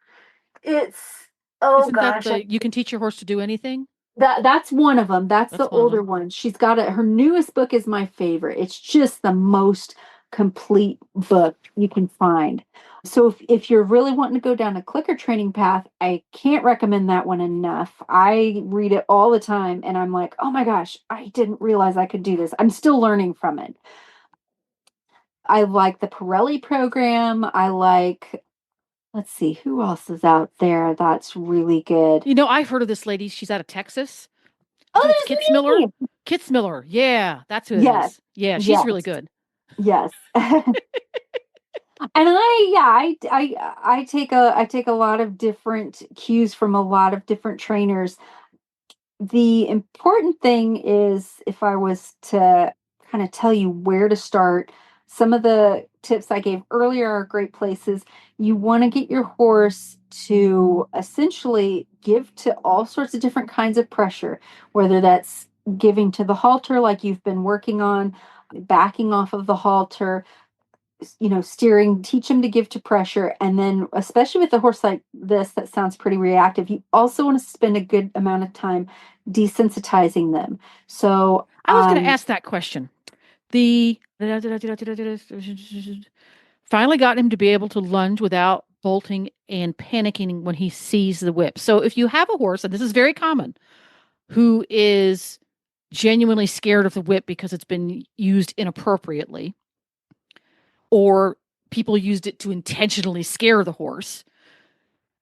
E: it's,
D: Isn't that You Can Teach Your Horse to Do Anything?
E: That's one of them. That's the older one. She's got her newest book is my favorite. It's just the most complete book you can find. So if you're really wanting to go down a clicker training path, I can't recommend that one enough. I read it all the time and I'm like, oh my gosh, I didn't realize I could do this. I'm still learning from it. I like the Pirelli program. I like, let's see, who else is out there that's really good?
D: I've heard of this lady. She's out of Texas.
E: Oh,
D: it's Kitzmiller. Kitzmiller. Yeah, that's who it is. Yeah, she's really good.
E: Yes. And I take a lot of different cues from a lot of different trainers. The important thing is, if I was to kind of tell you where to start, some of the tips I gave earlier are great places. You want to get your horse to essentially give to all sorts of different kinds of pressure, whether that's giving to the halter like you've been working on, backing off of the halter, steering, teach them to give to pressure. And then, especially with a horse like this that sounds pretty reactive, you also want to spend a good amount of time desensitizing them. So
D: I was going to ask that question. Finally got him to be able to lunge without bolting and panicking when he sees the whip. So if you have a horse, and this is very common, who is genuinely scared of the whip because it's been used inappropriately, or people used it to intentionally scare the horse,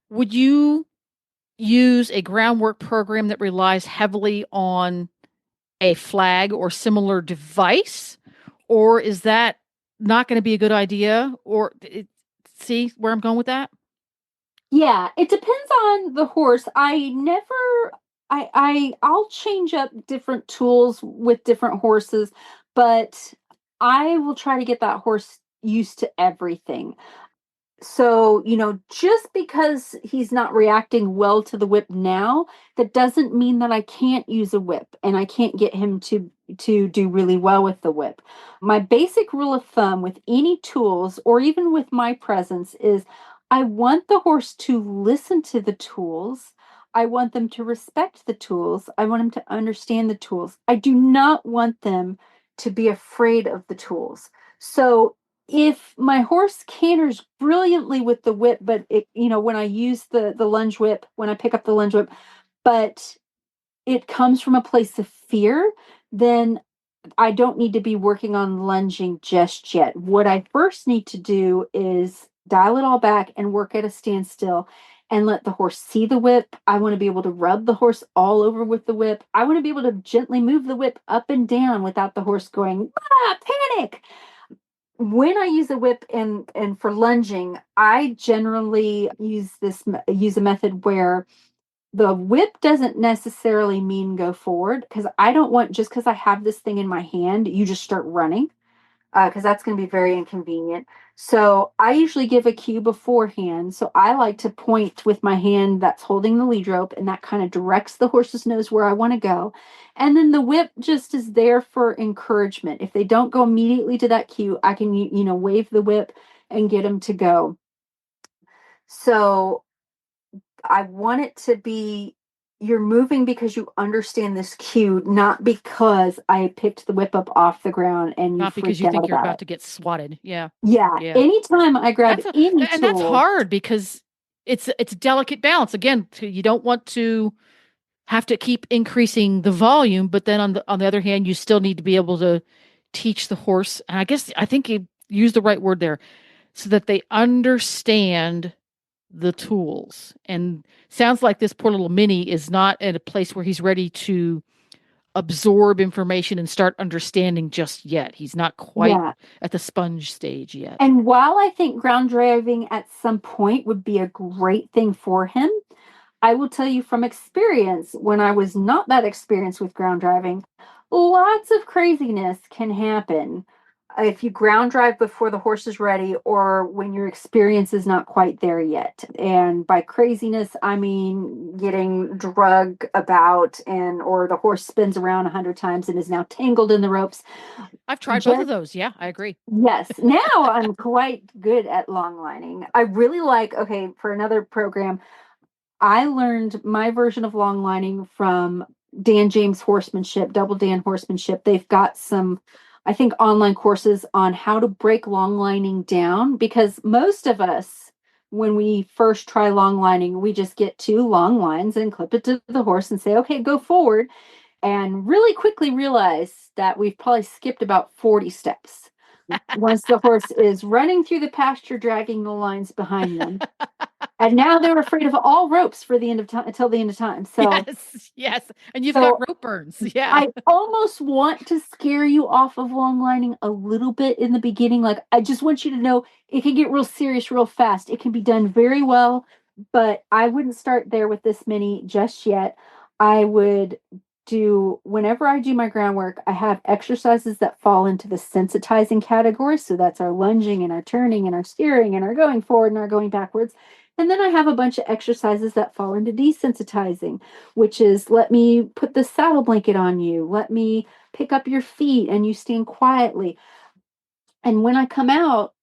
D: would you use a groundwork program that relies heavily on a flag or similar device? Or is that not going to be a good idea? See where I'm going with that?
E: Yeah, it depends on the horse. I'll change up different tools with different horses, but I will try to get that horse used to everything. So, just because he's not reacting well to the whip now, that doesn't mean that I can't use a whip and I can't get him to do really well with the whip. My basic rule of thumb with any tools or even with my presence is I want the horse to listen to the tools. I want them to respect the tools. I want them to understand the tools. I do not want them to be afraid of the tools. So if my horse canters brilliantly with the whip, but when I use the lunge whip, when I pick up the lunge whip, but it comes from a place of fear, then I don't need to be working on lunging just yet. What I first need to do is dial it all back and work at a standstill and let the horse see the whip. I want to be able to rub the horse all over with the whip. I want to be able to gently move the whip up and down without the horse going, panic. When I use a whip and for lunging, I generally use a method where the whip doesn't necessarily mean go forward, because I don't want, just because I have this thing in my hand, you just start running, because that's going to be very inconvenient. So I usually give a cue beforehand. So I like to point with my hand that's holding the lead rope, and that kind of directs the horse's nose where I want to go. And then the whip just is there for encouragement. If they don't go immediately to that cue, I can, wave the whip and get them to go. So I want it to be, you're moving because you understand this cue, not because I picked the whip up off the ground and you
D: Not because
E: freaked
D: you
E: out
D: think you're about
E: it.
D: to get swatted. Yeah.
E: Yeah. Anytime I grab any
D: and that's
E: tool,
D: hard because it's a delicate balance. Again, you don't want to have to keep increasing the volume, but then on the other hand, you still need to be able to teach the horse. And I think you used the right word there, so that they understand the tools. And sounds like this poor little mini is not at a place where he's ready to absorb information and start understanding just yet. He's not quite at the sponge stage yet.
E: And while I think ground driving at some point would be a great thing for him, I will tell you from experience, when I was not that experienced with ground driving, lots of craziness can happen if you ground drive before the horse is ready, or when your experience is not quite there yet. And by craziness, I mean getting drug about, or the horse spins around 100 times and is now tangled in the ropes.
D: I've tried both of those. Yeah, I agree.
E: Yes. Now I'm quite good at long lining. I really like, for another program, I learned my version of long lining from Dan James Horsemanship, Double Dan Horsemanship. They've got some, I think, online courses on how to break long lining down, because most of us, when we first try long lining, we just get 2 long lines and clip it to the horse and say, okay, go forward, and really quickly realize that we've probably skipped about 40 steps. Once the horse is running through the pasture, dragging the lines behind them. And now they're afraid of all ropes for the end of time, until the end of time. So
D: yes. And you've got rope burns. Yeah.
E: I almost want to scare you off of long lining a little bit in the beginning. Like, I just want you to know it can get real serious real fast. It can be done very well, but I wouldn't start there with this many just yet. I would whenever I do my groundwork, I have exercises that fall into the sensitizing category. So that's our lunging and our turning and our steering and our going forward and our going backwards. And then I have a bunch of exercises that fall into desensitizing, which is, let me put the saddle blanket on you. Let me pick up your feet and you stand quietly. And when I come out,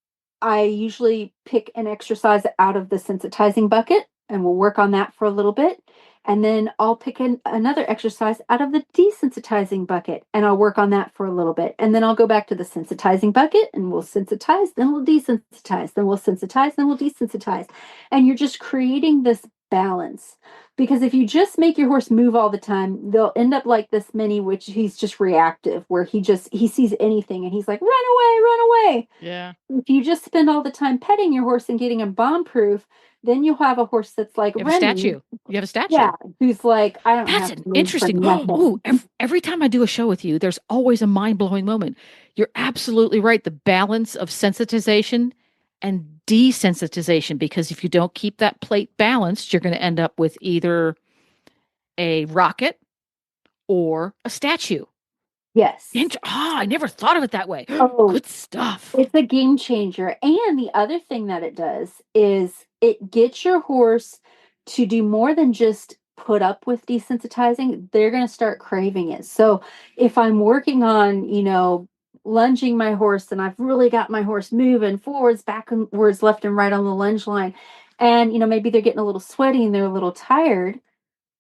E: I usually pick an exercise out of the sensitizing bucket, and we'll work on that for a little bit. And then I'll pick another exercise out of the desensitizing bucket, and I'll work on that for a little bit. And then I'll go back to the sensitizing bucket, and we'll sensitize, then we'll desensitize, then we'll sensitize, then we'll desensitize. And you're just creating this balance. Because if you just make your horse move all the time, they'll end up like this mini, which he's just reactive, where he sees anything and he's like, run away.
D: Yeah.
E: If you just spend all the time petting your horse and getting him bomb proof, Then you'll have a horse that's like
D: You have a
E: Remy.
D: statue. You have a statue.
E: Yeah, who's like, I don't
D: That's
E: have
D: an
E: to move
D: interesting.
E: for nothing.
D: Oh, every time I do a show with you, there's always a mind blowing moment. You're absolutely right. The balance of sensitization and desensitization, because if you don't keep that plate balanced, you're going to end up with either a rocket or a statue.
E: Yes.
D: I never thought of it that way.
E: Oh,
D: good stuff.
E: It's a game changer. And the other thing that it does is it gets your horse to do more than just put up with desensitizing. They're going to start craving it. So if I'm working on, lunging my horse and I've really got my horse moving forwards, backwards, left and right on the lunge line, and, maybe they're getting a little sweaty and they're a little tired,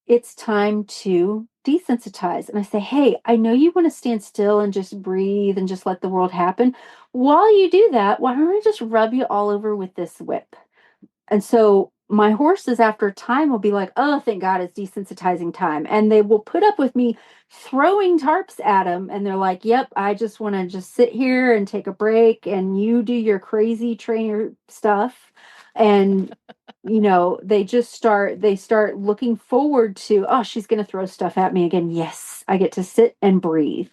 E: it's time to desensitize. And I say, hey, I know you want to stand still and just breathe and just let the world happen. While you do that, why don't I just rub you all over with this whip? And so my horses after time will be like, oh, thank God it's desensitizing time. And they will put up with me throwing tarps at them. And they're like, yep, I just want to just sit here and take a break and you do your crazy trainer stuff. And they start looking forward to, oh, she's going to throw stuff at me again. Yes, I get to sit and breathe.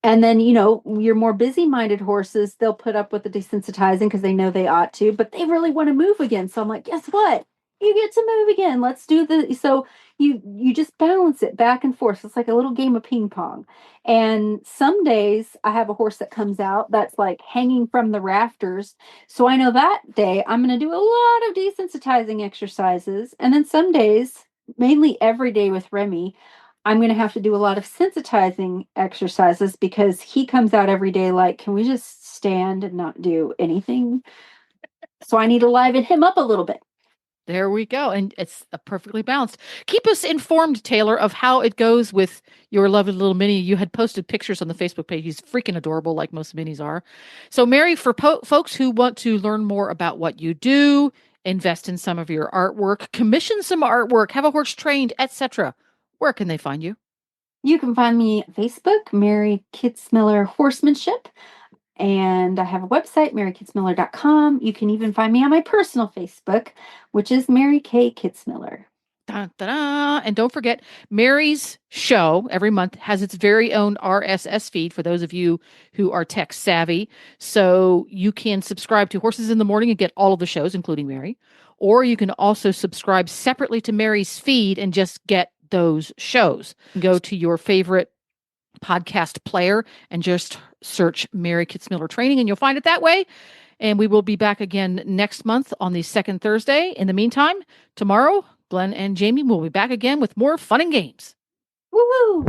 E: And then, your more busy-minded horses, they'll put up with the desensitizing because they know they ought to, but they really want to move again. So I'm like, guess what? You get to move again. Let's do so you just balance it back and forth. It's like a little game of ping pong. And some days I have a horse that comes out that's like hanging from the rafters. So I know that day I'm going to do a lot of desensitizing exercises. And then some days, mainly every day with Remy, I'm going to have to do a lot of sensitizing exercises because he comes out every day like, can we just stand and not do anything? So I need to liven him up a little bit.
D: There we go. And it's perfectly balanced. Keep us informed, Taylor, of how it goes with your lovely little mini. You had posted pictures on the Facebook page. He's freaking adorable, like most minis are. So, Mary, for folks who want to learn more about what you do, invest in some of your artwork, commission some artwork, have a horse trained, etc., where can they find you?
E: You can find me on Facebook, Mary Kitzmiller Horsemanship. And I have a website, marykitzmiller.com. You can even find me on my personal Facebook, which is Mary K. Kitzmiller.
D: Dun, dun, dun. And don't forget, Mary's show every month has its very own RSS feed for those of you who are tech savvy. So you can subscribe to Horses in the Morning and get all of the shows, including Mary. Or you can also subscribe separately to Mary's feed and just get those shows. Go to your favorite podcast player and just search Mary Kitzmiller Training and you'll find it that way. And we will be back again next month on the second Thursday. In the meantime, tomorrow, Glenn and Jamie will be back again with more fun and games.
E: Woohoo!